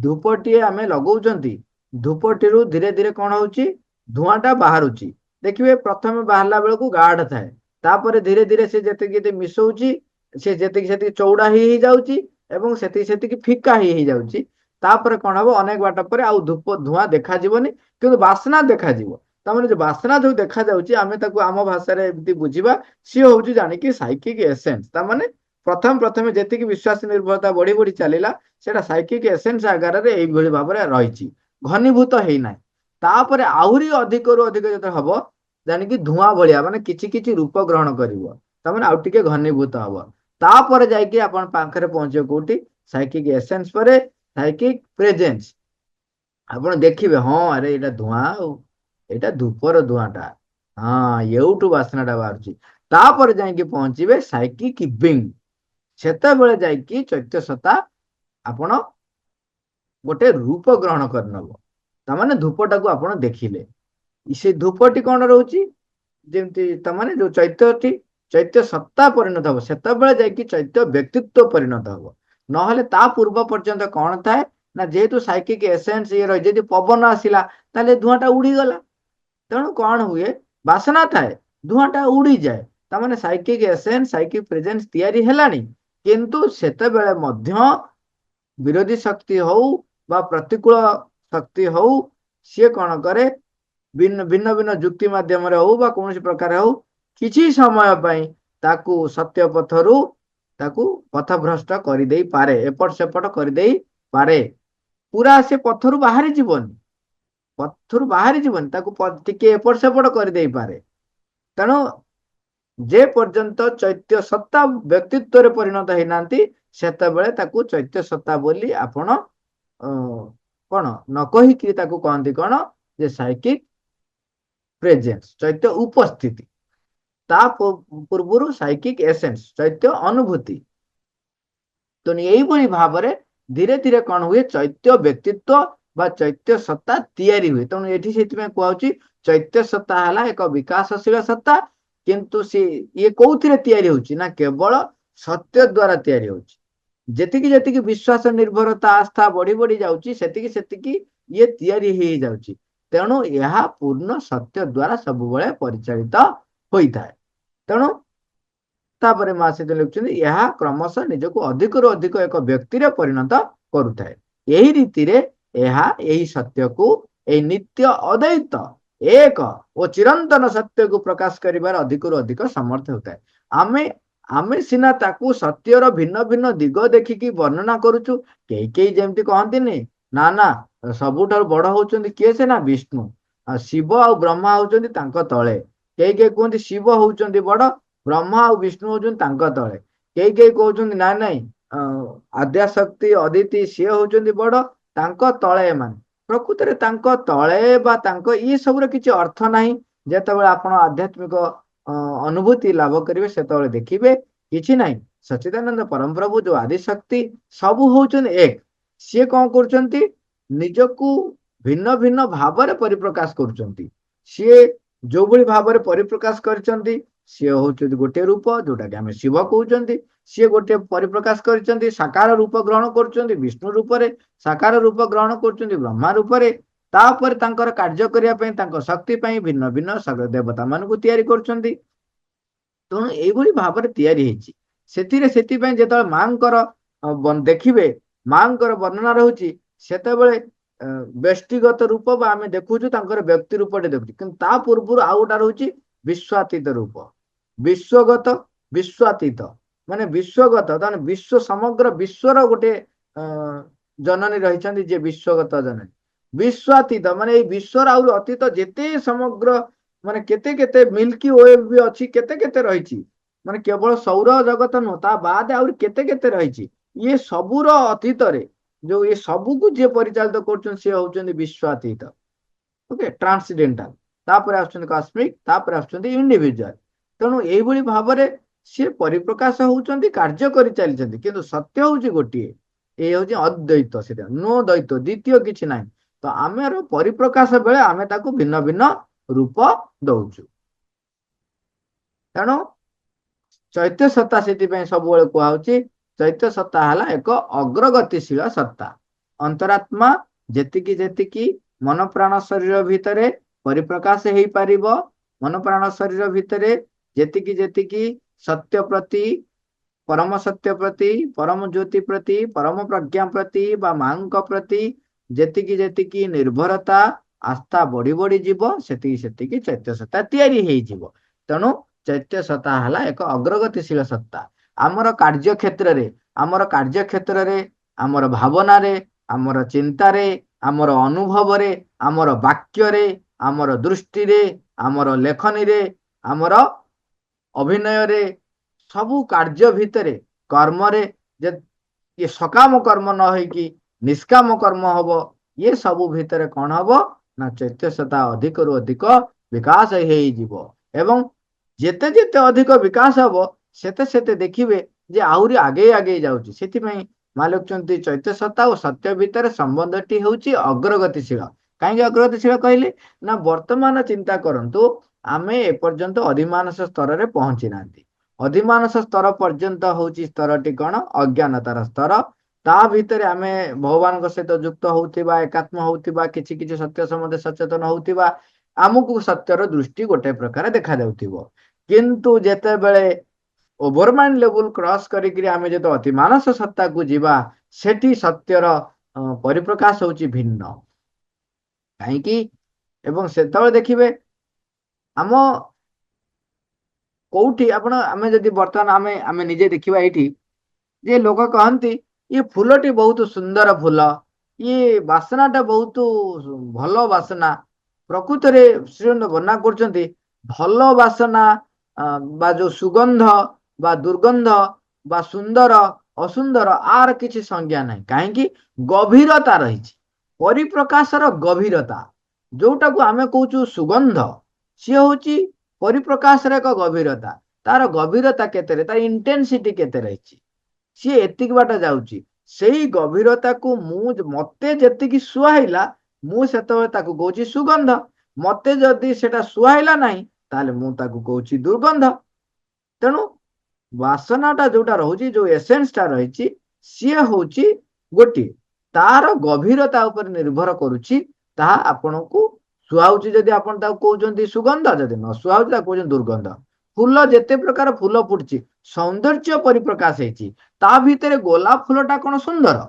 धूपटिए आमे लगाउचंती धूपटिरु धीरे धीरे कौन होची धुआंटा बाहरुची देखिबे प्रथमे बाहरला बेलକୁ गाढ़ थाए तापर धीरे धीरे से जेते मिसौची से जेते चौड़ा ही जाउची एवं सेति फिका ही जाउची तापर कौन हबो अनेक बाट पर आउ धूप धुआं देखा जीवनी किंतु बासना देखा जीवो तमाने जो बासना जो देखा जाउची आमे ताकू आम भाषा रे एमती बुझिबा सी होउची जानि कि साइकिक एसेंस तमाने प्रथम प्रथमे जेतिकी विश्वास निर्भरता बढ़ी बढ़ी चलिला सेटा साइकिक एसेंस आकार रे एई भली भाबरे रहिची घनीभूत हेई नै तापर आहुरी अधिक रु अधिक जते हबो जानि कि धुआं भलिया माने किछि किछि रूप ग्रहण करिवो तमाने आउ टिके घनीभूत हबो तापर जाय कि आपण पाखरे पहुंचे कोठी साइकिक एसेंस परे साइकिक प्रेजेंस आपण देखिबे हां अरे एटा धुआं एटा धूपर धुआंटा हां एउटु बासनाटा बाहरची तापर जाय कि पहुंचीबे साइकिक बिंग सेते बेले जाय कि चैत्य सत्ता आपण गोटे रूप ग्रहण करनबो तमाने धूपटा को आपण देखिले से धूपटी कौन रोची जेमती तमाने जो चैत्यटी चैत्य सत्ता परिणत हबो सेते बेले जाय कि चैत्य व्यक्तित्व परिणत हबो नहले ता पूर्व पर्यंत कौन थाए ना जेहेतु साइकिक एसेंस ये रही जदि पवन आसिला ताले धुआंटा उड़ी गला तेणु कौन हुए बासना थाए धुआंटा उड़ी जाए तमाने साइकिक एसेंस साइकिक प्रेजेंस तैयारी हेलानी किंतु सेते बेले मध्य विरोधी शक्ति हो बा प्रतिकूल शक्ति हो सी कौन करे भिन्न भिन्न भिन्न युक्ति माध्यम हो बा कौन प्रकार हो किछि समय पई ताकू सत्य पथरु ताकू पथभ्रष्ट कर दे पारे एपट सेपट कर दे पारे पूरा से पथरु बाहरी जीवन पथरु बाहरी जीवन ताकू टिके एपट सेपट कर दे पारे तेणु जे पर्यंत चैत्य सत्ता व्यक्तित्व रे परिणत है नांती सेते बेले ताकू चैत्य सत्ता बोली आपण कोन न कहि कि ताकू कहंती कोन जे साइकिक प्रेजेंस चैत्य उपस्थिति ता पूर्वरु साइकिक एसेंस चैत्य अनुभूति तो यही भली भाबरे धीरे धीरे कौन हुए चैत्य व्यक्तित्व बा चैत्य सत्ता तैयारी हुए तेणु एठी सेति कहउची चैत्य सत्ता हला एक विकासशील सत्ता किंतु से ये कोउथिरे तैयारी होची ना केवल सत्य द्वारा तैयारी होची जेतिकी जेतिकी विश्वास निर्भरता आस्था बढ़ी बढ़ी जाउची सेतिकी सेतिकी ये तैयारी ही जाउची तेणु यह पूर्ण सत्य द्वारा सब बेले परिचालित होइथाय तेणु तापर माँ से लिखुଛନ୍ତି यह क्रमशः निजको अधिक रु अधिक एक व्यक्ति रे परिणत करुथाय यही रीति रे यही सत्य को ए नित्य अद्वैत एक और चिरंतन सत्य को प्रकाश करिवार अधिक रु अधिक समर्थ होता है आमे आमे सिना ताकू सत्यर भिन्न भिन्न दिग देखिकी वर्णना करूचु केई केई जेमती कहंतिनी ना ना सबुठार बड़ होउचंदी किए से ना विष्णु शिव आ ब्रह्मा होउचंदी तांको तळे केई केई कहंती शिव होउचंदी बड़ ब्रह्मा आ विष्णु होउचंदी तांको तळे केई केई कहउचंदी ना नाही आद्या शक्ति अदिति सी होउचंदी बड़ तांको तळे मान प्रकृतरे तांको तळे बा तांको ई सबरे किछि अर्थ नाही जेतेबेले आपण आध्यात्मिक अनुभूति लाभ करिवे सेतेबेले देखिबे किछि नाही सच्चिदानंद परम प्रभु जो आदि शक्ति सब होउचंदी एक सी कौन करुचंती निजकू भिन्न भिन्न भाव परिप्रकाश करुचंती सी जो भली भाव परिप्रकाश करचंती सी होउचंदी गोटे रूप जोटा कि आमे शिव कहउचंती सी गोटे परिप्रकाश करचंती साकार रूप ग्रहण करचंती विष्णु रूप रे साकार रूप ग्रहण करचंती ब्रह्मा रूप रे तापर तांकर कार्य करिया पई तांको शक्ति पई भिन्न भिन्न सगळ देवता मानकु तयारी करचंती तेणु एई भली भाव तयारी हेची सेतिरे सेति पई जेतळ मांकर देखिबे मांकर वर्णना रहउची सेतेबेले व्यष्टिगत रूप बा आमे देखुछु तांकर व्यक्ति रूपटे देखुछु किंतु ता पूर्वरु आउटा रहउची विश्वातीत रूप विश्वगत विश्वातीत माने विश्वगत ताने विश्व समग्र विश्वर गोटे जननी रहिचंदी जे विश्वगत जननी विश्वातीत माने एई विश्वर आउर अतीत जेते समग्र माने केते केते मिल्की वे भी अछि केते केते रहिछि माने केवल सौर जगत नु ता बाद आउर केते केते रहिछि ये सबुर अतीत रे जो ये सबु को जे परिचालित करछन से होचन विश्वातीत ओके ट्रांसडेंटल तापर आछन कॉस्मिक तापर आछन इंडिविजुअल तेणु एई भली भाबरे से परिप्रकाश होचंती कार्य करि चलिचंती किंतु सत्य होची गोटिए ए होची अद्वैत सेटा नो द्वैत द्वितीय किछि नाही तो आमेर परिप्रकाश बेले आमे ताको भिन्न भिन्न रूप दउछु तेणु चैत्य सत्ता से सब कहुच्छी चैत्य सत्ता है एक अग्रगतिशील सत्ता अंतरात्मा जेतिकी जेतिकी मन प्राण शरीर भितर परिप्रकाश हो पार मन प्राण शरीर भितर जेतिकी जेतिकी सत्य प्रति परम सत्य प्रति परम ज्योति प्रति परम प्रज्ञा प्रति बा मां प्रति जेतिकी जेतिकी निर्भरता आस्था बढ़ी बढ़ी जीव सेतिकी सेतिकी चैत्य सत्ता तैयारी हो जीव तेणु चैत्य सत्ता है एक अग्रगतिशील सत्ता आमर कार्य क्षेत्र रे आमर कार्य क्षेत्र रे आमर भावना रे आमर चिंता रे आमर अनुभव रे आमर वाक्य रे आमर दृष्टि रे आमर लेखनी रे आमर अभिनय रे सबु कार्य भितर कर्म रे जे ये सकाम कर्म न हो कि निष्काम कर्म हब ये सबु भितर कौन हब ना चैत्य सत्ता अधिक रु अधिक विकास हो एवं जेते जेते अधिक विकास हम सेते सेते देखिए जे आहुरी आगे आगे जाउची सेतिपई मां लिखुचंती चैत्य सत्ता और सत्य भितर संबंधटी होउची अग्रगतिशील कहीं अग्रगतिशील कहले ना वर्तमान चिंता करंतु आमे ए पर्यंत अधिमानस स्तर रे पहुंची नांती अधिमानस स्तर पर्यंत होउची स्तरटी कोन अज्ञानतार स्तर ता भितर आमे भगवान को सहित युक्त होउतिबा एकात्म होउतिबा किछि किछि सत्य संबंध सचेतन होउतिबा आमको सत्यर दृष्टि गोटे प्रकार देखा जाउतिबो किंतु जेते बेले ओवरमाइंड लेवल क्रॉस करिकरी आमे जेतो अति मानस सत्ता को जीवा सेठी सत्यर परिप्रकाश होची भिन्न काहे कि एवं सेतबे देखिबे आम कोठी आपण आमे जदी वर्तमान आमे आमे निजे देखिबा एठी जे लोक कहंती ये फूलटी बहुत सुंदर फूल ये बासनाटा बहुत भलो बासना प्रकृत रे श्रीरंग वर्णना करछंती भलो बासना बा जो सुगंध बा दुर्गंध बा सुंदर असुंदर आर किछि संज्ञा नाही काहे कि गभीरता रही परिप्रकाशर गभीरता जोटा को आमे कहूछु सुगंध सी होची परिप्रकाशर एक गभीरता तार गभीरता केते तार इंटेंसिटी केते रही सी एतिक बाट जाउची सेही गभीरता को मु मते जेतिकी सुहाइला मु सेतबे ताकू कहूची सुगंध मते जदी सेटा सुहाइला नाही ताले मु ताकू कहूची दुर्गंध तेणु वासनाटा जोटा रहुची जो एसेंसटा रही सी होची गोटी तार गभीरता उपर निर्भर करुची ताहा आपनकू सुहाउची जदी आपन ताकू कहउचंती सुगंध जदी न सुहाउची ताकू कहउचंती दुर्गंध फूल जेते प्रकार फूल फुटची सौंदर्य परिप्रकाश हेची ता भितरे गोलाप फूलटा कोन सुंदर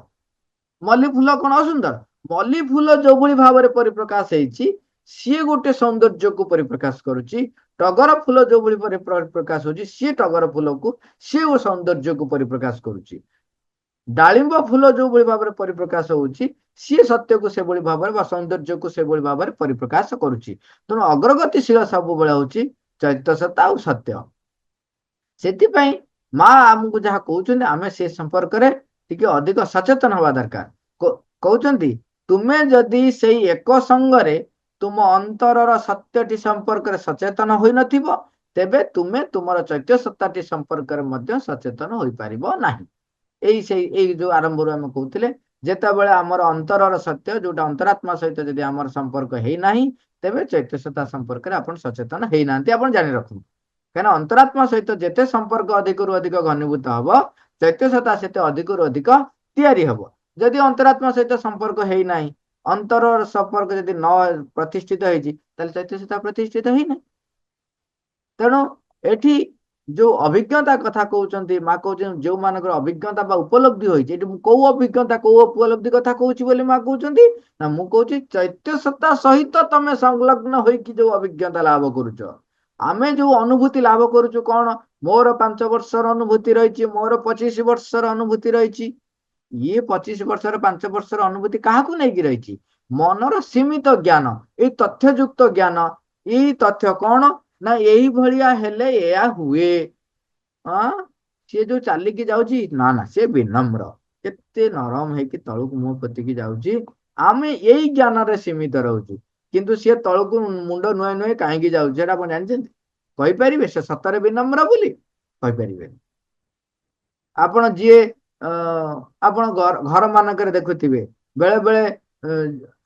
मल्ली फूल कोन असुंदर मल्ली फूल जो भली भाबरे परिप्रकाश हेची सी गोटे सौंदर्य को परिप्रकाश करुची टगर फूल जो भली परिप्रकाश होची सी टगर फूल को सी वो सौंदर्य को परिप्रकाश करुची डालिंब फूल जो भली भाबरे परिप्रकाश होची सी सत्य को से भली भाबरे बा सौंदर्य को से भली भाबरे परिप्रकाश करुची तेणु अग्रगतिशील सब बेले होची चैत्य सत्ता और सत्य सेतिपई मां आमको जहाँ कहउचंदी आमे से संपर्क रे टिके अधिक सचेतन हवा दरकार कहउचंदी तुमे जदी सेई एक संगरे तुम अंतरर सत्यटी संपर्क रे सचेतन होई नथिबो तेबे तुमे तुमर चैत्य सत्ताटी संपर्क रे मध्य सचेतन होई पारिबो नाही एई सेई एई जो आरंभ रो हम कहउतिले जेता बेले हमर अंतरर सत्य जोटा अंतरात्मा सहित जदी हमर संपर्क हेई नाही तेबे चैत्य सत्ता संपर्क रे आपण सचेतन हेई नांती आपण जानि रखु कहना अंतरात्मा सहित जेते संपर्क अधिक रु अधिक घनीभूत हबो चैत्य सत्ता सेते अधिक रु अधिक तैयारी हबो जदि अंतरात्मा सहित संपर्क हेई नाही अंतर संपर्क जदि न प्रतिष्ठित हेची ताले चैत्य सत्ता प्रतिष्ठित हेई नाही तेणु एठी जो अभिज्ञता कथा कहउचंती मा कहउचंती जो मानकर अभिज्ञता बा उपलब्धि होईची एठी को अभिज्ञता को उपलब्धि कथा कहउची बोली मा कहउचंती ना मु कहउची चैत्य सत्ता सहित तमे संलग्न होई कि जो अभिज्ञता लाभ करूछ आमे जो अनुभूति लाभ करूछु कौन मोर 5 वर्षर अनुभूति रही मोर 25 वर्षर अनुभूति रही ये 25 वर्षर 5 वर्षर अनुभूति क्या नहीं रही मनर सीमित ज्ञान ये तथ्ययुक्त ज्ञान ये तथ्य कौन ना यही भलिया हेले या हुए सी जो चलिकी जाऊँगी ना ना सी विनम्र केते नरम है कि तलक मुह पोतिकी जाऊँगी आमे यही ज्ञान रे सीमित रहूँ किंतु सी तलक मुंड नुए नुए कहीं जाऊँगी आप जानते से सतरे विनम्र बोली कहीपर ଆପଣ ଯିଏ ଆପଣ ଘର ମାନଙ୍କରେ ଦେଖୁଥିବେ ବେଳେ ବେଳେ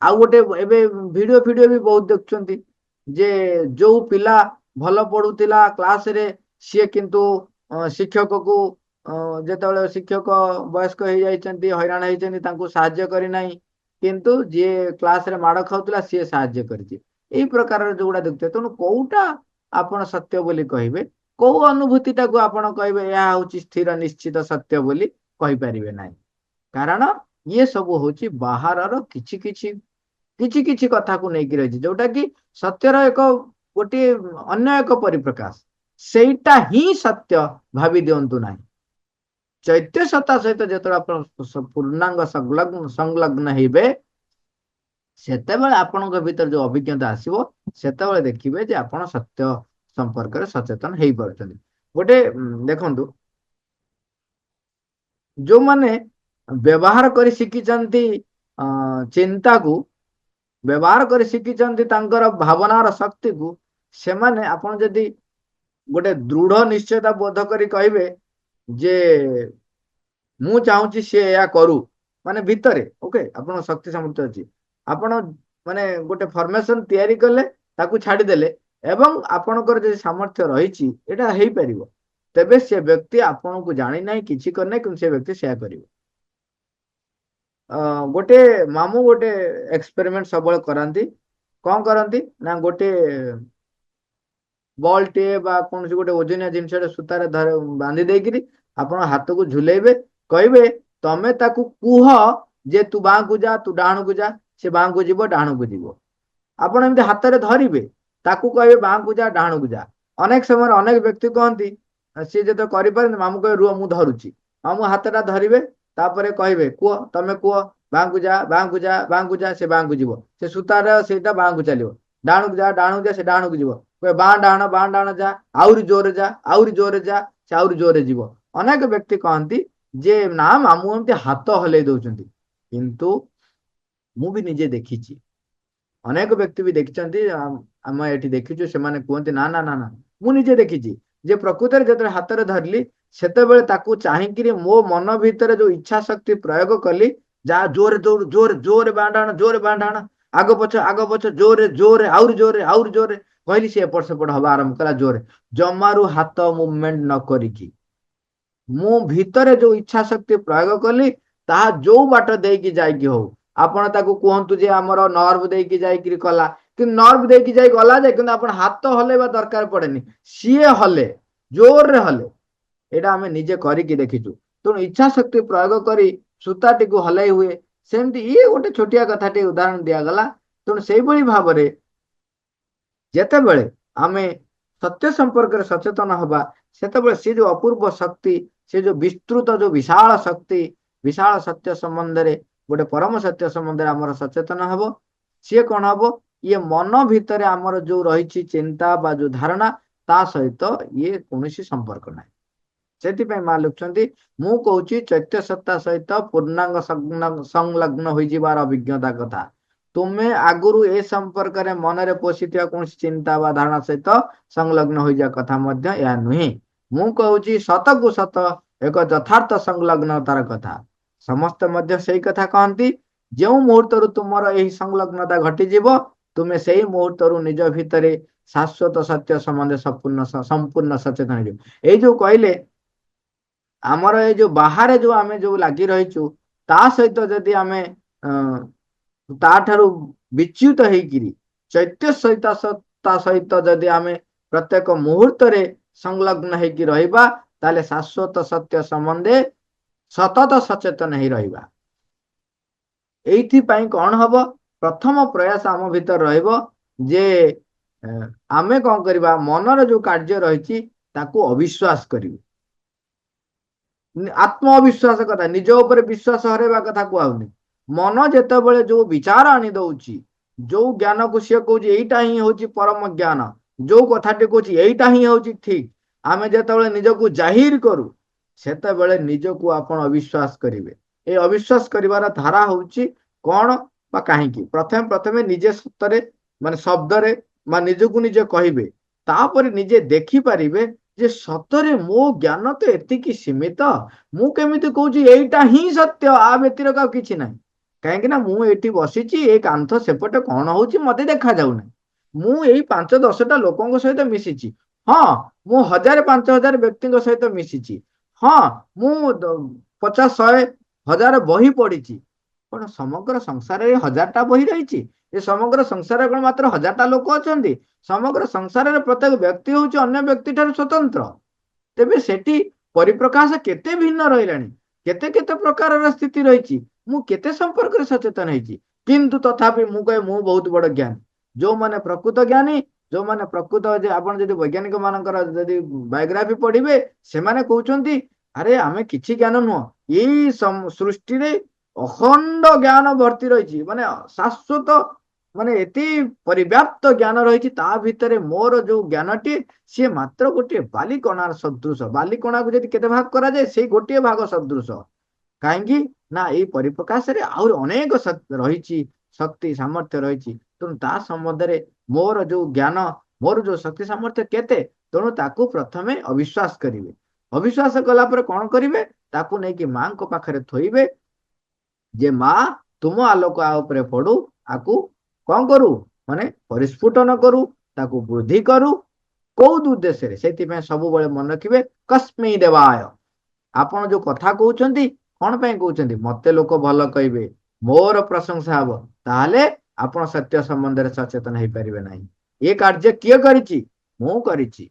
ଆଉ ଗୋଟେ ଏବେ ଭିଡିଓ ଫିଡିଓ ବି ବହୁତ ଦେଖୁଛନ୍ତି ଯେ ଯୋଉ ପିଲା ଭଲ ପଢୁଥିଲା କ୍ଲାସରେ ସିଏ କିନ୍ତୁ ଶିକ୍ଷକକୁ ଯେତେବେଳେ ଶିକ୍ଷକ ବୟସ୍କ ହେଇଯାଇଛନ୍ତି ହଇରାଣ ହେଇଛନ୍ତି ତାଙ୍କୁ ସାହାଯ୍ୟ କରିନାହିଁ କିନ୍ତୁ ଯିଏ କ୍ଲାସରେ ମାଡ଼ ଖାଉଥିଲା ସିଏ ସାହାଯ୍ୟ କରିଛି ଏଇ ପ୍ରକାରର ଯୋଉଗୁଡା ଦେଖୁଥିବେ ତେଣୁ କୋଉଟା ଆପଣ ସତ୍ୟ ବୋଲି କହିବେ କୋଉ ଅନୁଭୂତିଟାକୁ ଆପଣ କହିବେ ଏହା ହଉଛି ସ୍ଥିର ନିଶ୍ଚିତ ସତ୍ୟ ବୋଲି କହିପାରିବେ ନାହିଁ କାରଣ ଇଏ ସବୁ ହଉଛି ବାହାରର କିଛି କିଛି କିଛି କିଛି କଥାକୁ ନେଇକି ରହିଛି ଯୋଉଟା କି ସତ୍ୟର ଏକ ଗୋଟିଏ ଅନ୍ୟ ଏକ ପରିପ୍ରକାଶ ସେଇଟା ହିଁ ସତ୍ୟ ଭାବି ଦିଅନ୍ତୁ ନାହିଁ ଚୈତ୍ୟ ସତ୍ତା ସହିତ ଯେତେବେଳେ ଆପଣ ପୂର୍ଣ୍ଣାଙ୍ଗ ସଂଲଗ୍ନ ହେଇବେ ସେତେବେଳେ ଆପଣଙ୍କ ଭିତରେ ଯୋଉ ଅଭିଜ୍ଞତା ଆସିବ ସେତେବେଳେ ଦେଖିବେ ଯେ ଆପଣ ସତ୍ୟ ସମ୍ପର୍କରେ ସଚେତନ ହେଇପାରୁଛନ୍ତି ଗୋଟେ ଦେଖନ୍ତୁ ଯୋଉମାନେ ବ୍ୟବହାର କରି ଶିଖିଛନ୍ତି ଚିନ୍ତାକୁ ବ୍ୟବହାର କରି ଶିଖିଛନ୍ତି ତାଙ୍କର ଭାବନାର ଶକ୍ତିକୁ ସେମାନେ ଆପଣ ଯଦି ଗୋଟେ ଦୃଢ ନିଶ୍ଚୟତା ବୋଧ କରି କହିବେ ଯେ ମୁଁ ଚାହୁଁଛି ସିଏ ଏହା କରୁ ମାନେ ଭିତରେ ଓକେ ଆପଣ ଶକ୍ତି ସାମର୍ଥ୍ୟ ଅଛି ଆପଣ ମାନେ ଗୋଟେ ଫର୍ମେସନ ତିଆରି କଲେ ତାକୁ ଛାଡିଦେଲେ ଏବଂ ଆପଣଙ୍କର ଯଦି ସାମର୍ଥ୍ୟ ରହିଛି ଏଇଟା ହେଇପାରିବ ତେବେ ସେ ବ୍ୟକ୍ତି ଆପଣଙ୍କୁ ଜାଣିନାହିଁ କିଛି କରିନାହିଁ କିନ୍ତୁ ସେ ବ୍ୟକ୍ତି ସେୟା କରିବ ଗୋଟେ ମାମୁଁ ଗୋଟେ ଏକ୍ସପେରିମେଣ୍ଟ ସବୁବେଳେ କରାନ୍ତି କଣ କରନ୍ତି ନା ଗୋଟେ ବଲ୍ ଟିଏ ବା କୌଣସି ଗୋଟେ ଓଜନିଆ ଜିନିଷଟେ ସୂତାରେ ବାନ୍ଧି ଦେଇକିରି ଆପଣ ହାତକୁ ଝୁଲେଇବେ କହିବେ ତମେ ତାକୁ କୁହ ଯେ ତୁ ବାଁକୁ ଯା ତୁ ଡାହାଣକୁ ଯା ସେ ବାଁକୁ ଯିବ ଡାହାଣକୁ ଯିବ ଆପଣ ଏମିତି ହାତରେ ଧରିବେ ତାକୁ କହିବେ ବାଁକୁ ଯା ଡାହାଣକୁ ଯା ଅନେକ ସମୟରେ ଅନେକ ବ୍ୟକ୍ତି କହନ୍ତି ସିଏ ଯେତେ କରିପାରନ୍ତି ମାମୁଁ କହିବେ ରୁହ ମୁଁ ଧରୁଛି ମାମୁଁ ହାତଟା ଧରିବେ ତାପରେ କହିବେ କୁହ ତମେ କୁହ ବାଁକୁ ଯା ବାଁକୁ ଯା ବାଁକୁ ଯା ସେ ବାଁକୁ ଯିବ ସେ ସୂତାର ସେଇଟା ବାଁକୁ ଚାଲିବ ଡାହାଣକୁ ଯା ସେ ଡାହାଣକୁ ଯିବ ବାଁ ଡାହାଣ ଯା ଆହୁରି ଜୋରରେ ଯା ସେ ଆହୁରି ଜୋରରେ ଯିବ ଅନେକ ବ୍ୟକ୍ତି କହନ୍ତି ଯେ ନା ମାମୁଁ ଏମିତି ହାତ ହଲେଇ ଦଉଛନ୍ତି କିନ୍ତୁ ମୁଁ ବି ନିଜେ ଦେଖିଛି ଅନେକ ବ୍ୟକ୍ତି ବି ଦେଖିଛନ୍ତି ଆମେ ଏଠି ଦେଖିଛୁ ସେମାନେ କୁହନ୍ତି ନା ନା ନା ନା ମୁଁ ନିଜେ ଦେଖିଛି ଯେ ପ୍ରକୃତରେ ଯେତେବେଳେ ହାତରେ ଧରିଲି ସେତେବେଳେ ତାକୁ ଚାହିଁକିରି ମୋ ମନ ଭିତରେ ଯୋଉ ଇଚ୍ଛା ଶକ୍ତି ପ୍ରୟୋଗ କଲି ଯାହା ଜୋରେ ଦୌଡ ଜୋରେ ବାଁ ଡାହାଣ ଆଗ ପଛ ଜୋରେ ଆହୁରି ଜୋରେ କହିଲି ସେ ଏପଟ ସେପଟ ହବା ଆରମ୍ଭ କଲା ଜୋରେ ଜମାରୁ ହାତ ମୁଭମେଣ୍ଟ ନ କରିକି ମୁଁ ଭିତରେ ଯୋଉ ଇଚ୍ଛା ଶକ୍ତି ପ୍ରୟୋଗ କଲି ତାହା ଯୋଉ ବାଟ ଦେଇକି ଯାଇକି ହଉ ଆପଣ ତାକୁ କୁହନ୍ତୁ ଯେ ଆମର ନର୍ଭ ଦେଇକି ଯାଇକିରି କଲା କିନ୍ତୁ ନର୍ଭ ଦେଇକି ଯାଇ ଗଲା ଯେ କିନ୍ତୁ ଆପଣ ହାତ ହଲେଇବା ଦରକାର ପଡେନି ସିଏ ହଲେ ଜୋରରେ ହଲେ ଏଇଟା ଆମେ ନିଜେ କରିକି ଦେଖିଛୁ ତେଣୁ ଇଚ୍ଛା ଶକ୍ତି ପ୍ରୟୋଗ କରି ସୂତାଟିକୁ ହଲେଇ ହୁଏ ସେମିତି ଇଏ ଗୋଟେ ଛୋଟିଆ କଥାଟି ଉଦାହରଣ ଦିଆଗଲା ତେଣୁ ସେଇଭଳି ଭାବରେ ଯେତେବେଳେ ଆମେ ସତ୍ୟ ସମ୍ପର୍କରେ ସଚେତନ ହବା ସେତେବେଳେ ସେ ଯୋଉ ଅପୂର୍ବ ଶକ୍ତି ସେ ଯୋଉ ବିସ୍ତୃତ ଯୋଉ ବିଶାଳ ଶକ୍ତି ବିଶାଳ ସତ୍ୟ ସମ୍ବନ୍ଧରେ ଗୋଟେ ପରମ ସତ୍ୟ ସମ୍ବନ୍ଧରେ ଆମର ସଚେତନ ହବ ସିଏ କଣ ହବ ଇଏ ମନ ଭିତରେ ଆମର ଯୋଉ ରହିଛି ଚିନ୍ତା ବା ଯୋଉ ଧାରଣା ତା ସହିତ ଇଏ କୌଣସି ସମ୍ପର୍କ ନାହିଁ ସେଥିପାଇଁ ମା ଲେଖୁଛନ୍ତି ମୁଁ କହୁଛି ଚୈତ୍ୟ ସତ୍ତା ସହିତ ପୂର୍ଣ୍ଣାଙ୍ଗ ସଂଲଗ୍ନ ହୋଇଯିବାର ଅଭିଜ୍ଞତା କଥା ତୁମେ ଆଗରୁ ଏ ସମ୍ପର୍କରେ ମନରେ ପୋଷିଥିବା କୌଣସି ଚିନ୍ତା ବା ଧାରଣା ସହିତ ସଂଲଗ୍ନ ହୋଇଯିବା କଥା ମଧ୍ୟ ଏହା ନୁହେଁ ମୁଁ କହୁଛି ସତକୁ ସତ ଏକ ଯଥାର୍ଥ ସଂଲଗ୍ନତାର କଥା ସମସ୍ତେ ମଧ୍ୟ ସେଇ କଥା କହନ୍ତି ଯେଉଁ ମୁହୂର୍ତ୍ତରୁ ତୁମର ଏହି ସଂଲଗ୍ନତା ଘଟିଯିବ ତୁମେ ସେଇ ମୁହୂର୍ତ୍ତରୁ ନିଜ ଭିତରେ ଶାଶ୍ୱତ ସତ୍ୟ ସମ୍ବନ୍ଧରେ ସମ୍ପୂର୍ଣ୍ଣ ସଚେତନ ହେଇଯିବ ଏଇ ଯୋଉ କହିଲେ ଆମର ଏଇ ଯୋଉ ବାହାରେ ଯୋଉ ଆମେ ଯୋଉ ଲାଗି ରହିଛୁ ତା ସହିତ ଯଦି ଆମେ ତାଠାରୁ ବିଚ୍ୟୁତ ହେଇକିରି ଚୈତ୍ୟ ସହିତ ତା ସହିତ ଯଦି ଆମେ ପ୍ରତ୍ୟେକ ମୁହୂର୍ତ୍ତରେ ସଂଲଗ୍ନ ହେଇକି ରହିବା ତାହେଲେ ଶାଶ୍ୱତ ସତ୍ୟ ସମ୍ବନ୍ଧେ ସତତ ସଚେତନ ହେଇ ରହିବା ଏଇଥିପାଇଁ କଣ ହବ ପ୍ରଥମ ପ୍ରୟାସ ଆମ ଭିତରେ ରହିବ ଯେ ଆମେ କଣ କରିବା ମନର ଯୋଉ କାର୍ଯ୍ୟ ରହିଛି ତାକୁ ଅବିଶ୍ୱାସ କରିବୁ ଆତ୍ମ ଅବିଶ୍ୱାସ କଥା ନିଜ ଉପରେ ବିଶ୍ୱାସ ହରେଇବା କଥା କୁହାଉନି मन जेतेबेले जो विचार आनी दउची जो ज्ञान को सी कहूँ यहीटा ही हूँ परम ज्ञान जो कथाटी कहूँ यहीटा ही हूँ ठीक आमे जेतेबेले निजको जाहिर करू सेतेबेले निजको आपण अविश्वास करिवे ए अविश्वास करिवार धारा होउची कौन बा काहींकी प्रथमे प्रथमे निजे सत्तरे माने शब्दरे मा निजको निजे कहिबे तापर निजे देखि पारिबे जे सतरे मो ज्ञान तो एतिकी सीमित मु केमिति कहूँ एईटा ही सत्य आ व्यतिरक आ किछि नाही कहीं ना मु एठी बसीची ए कांथ सेपटे कौन होउची मते देखा जाउ नाही मु एई 5-10टा लोकଙ୍କ सहित मिसिची हाँ मु 1000-5000 व्यक्तिଙ୍କ सहित मिसिची हाँ मु 50-100-1000 बही पढ़ी कौन समग्र संसार 1000टा बही रही ए समग्र संसार कौन मात्र 1000टा लोक अच्छा समग्र संसार प्रत्येक व्यक्ति हूँ अन्य व्यक्ति ठार स्वतंत्र तेबे सेठी परिप्रकाश केते भिन्न रहिलानी केते केते प्रकार स्थिति रही मु केते संपर्क सचेतन है किंतु तथापि मु कहे मु बहुत बड़ ज्ञानी जो माने प्रकृत ज्ञानी जो माने प्रकृत आपण जदि वैज्ञानिक मानकर जदि बायोग्राफी पढ़िबे से माने कहउचंती अरे आमे किछि ज्ञान नुह एई सृष्टि रे अखंड ज्ञान भर्ती रही माने शाश्वत माने एति परिव्याप्त ज्ञान रही ता भितरे मोर जो ज्ञानटी सी मात्र गोटे बालिकणार सदृश बालिकणा को जदि केते भाग करा जाए से गोटे भाग सदृश कहीं ना ये परिप्रकाश रे आउर अनेक रही शक्ति सामर्थ्य रही तेणु ता संबंध मोर जो ज्ञान मोर जो शक्ति सामर्थ्य केते तेणु ताकू प्रथमे अविश्वास करिवे अविश्वास कला पर कौन करिवे ताकू नहीं कि मां को पाखरे थोइबे जे मां तुम आलोक आ उपरे पड़ू आकू कौन करू माने परिस्फुटन करू ताकू वृद्धि करू कौद उद्देश्य रे सेति पे सब बळे मन रखिबे कस्मै देवाय आपण जो कथा कहउचंती कौन पे कहउचंती मते लोक भल कहिबे मोर प्रशंसा हबो ताले आपण सत्य संबंध रे सचेतन हे परिबे नाही ए कार्य किए करिछि मु करिछि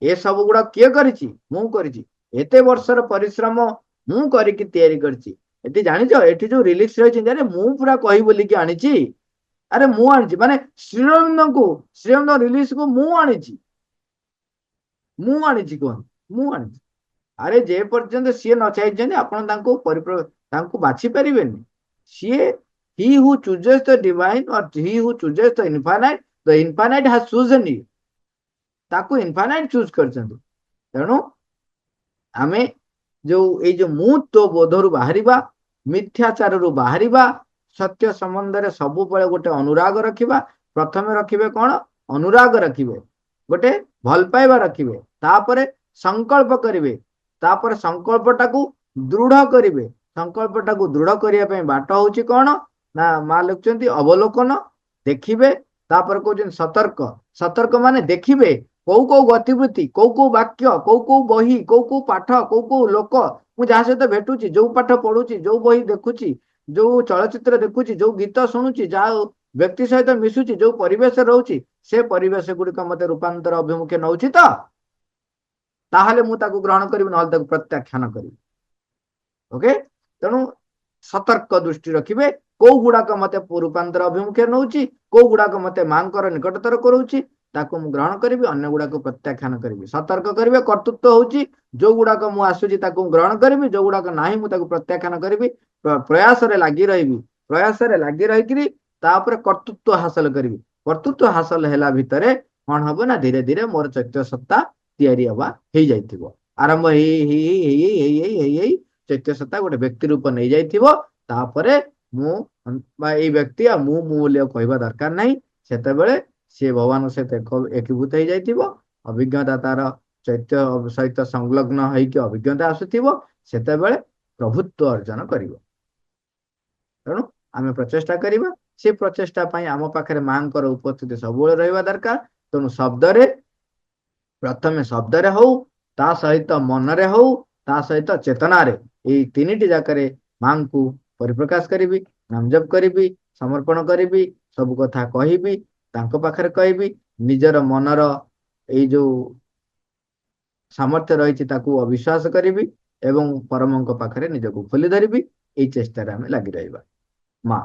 ए सब गुडा किए करिछि मु करिछि एते वर्षर परिश्रम मु करिकि तयारी करछि एति जानि जो एठी जो रिलीज रहिछि अरे मु पूरा कहि बोली कि आनिछि अरे मु आनिछि माने श्रीरंग रिलीज को मु आनिछि कोन मु आनिछि अरे जे पर्यंत सी न चाहिए आपण तांको बाछि परिबेनी सी he who chooses the divine or he who chooses the infinite has chosen it ताको इनफाइनाइट चूज करछंतु तेणु आमे जो ए जो मुतो बोधरु बाहरिबा मिथ्याचार रु बाहरिबा सत्य संबंध रे सब पळे गोटे अनुराग रखिबा प्रथमे रखिबे कोन अनुराग रखिबे गोटे भल पाइबा रखिबे तापरे संकल्प करिवे तापर संकल्पटाकू दृढ़ करिवे संकल्पटाकू दृढ़ करिया पई बाट होउची कोन ना मा लिखचंती अवलोकन देखिबे तापर कहउचन सतर्क सतर्क माने देखिबे कौ गतिविधि कौ वाक्य कौ बही कौ पाठ कौ लोक मु जहा सहित भेटुची जो पाठ पढ़ुची जो बही देखुची जो चलचित्र देखुची जो गीत शुणुची जहा व्यक्ति सहित मिशुची जो परिवेश रहउची से परिवेश गुड़िक मते रूपांतर अभिमुखे नउची तो ताहले मु ताकू ग्रहण करिबि नहले ताकू प्रत्याख्यान करिबि ओके तेणु सतर्क दृष्टि रखिबे कौ गुड़ाक मते रूपांतर अभिमुखे नउची कौ गुड़ाक मते मांकर निकटतर करूची ताकू मु ग्रहण करिबि अन्य गुड़ाक प्रत्याख्यान करिबि सतर्क करिबे कर्तृत्व होउची जो गुड़ाक मु आसुची ताकू ग्रहण करिबि जो गुड़ाक नाही मु ताकू प्रत्याख्यान करिबि प्रयास रे लागि रहिबि प्रयास रे लागि रहिकरी तापर कर्तृत्व हासिल करिबि कर्तृत्व हासिल हेला भितरे कोन हबो ना धीरे धीरे मोर चैत्य सत्ता तयारी हवा हे जाइथिबो आरंभ हे चैत्य सत्ता गोटे व्यक्ति रूप नहीं जाइथिबो तापरे मु बा ए व्यक्ति आ मु मूल्य कहबा दरकार नाही सेते बेले से भगवान सहित एकीभूत हो जाइथिबो अभिज्ञता तार चैत्य सहित संलग्न होइके अभिज्ञता आसुथिबो सेते बेले प्रभुत्व अर्जन करिवो तेणु आमे प्रचेष्टा करिबा से प्रचेष्टा पई आम पाखरे मांकर उपस्थिति सबुळे रहिबा दरकार तेणु शब्द रे प्रथमे शब्द रे हो ता सहित मन रे हो ता सहित चेतना रे ए तीनिटी जाकरे मां को परिप्रकाश करिबी नाम जप करिबी समर्पण करिबी सब कथा कहिबी तांको पाखरे कहिबी निजर मनर ए जो सामर्थ्य रही ताकू अविश्वास करिबी एवं परमंक पाखरे निजको खोली धरिबी ए चेष्टा रे आमे लागि रहिबा मां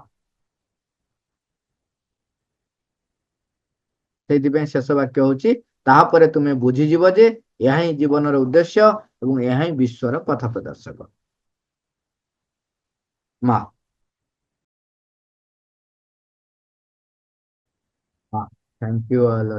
सेति शेष वाक्य होची ताहापरे तुमे बुझी जीव जे यह ही जीवन उद्देश्य एवं यह ही विश्वर पथ प्रदर्शक मां हाँ, थैंक यू ऑल।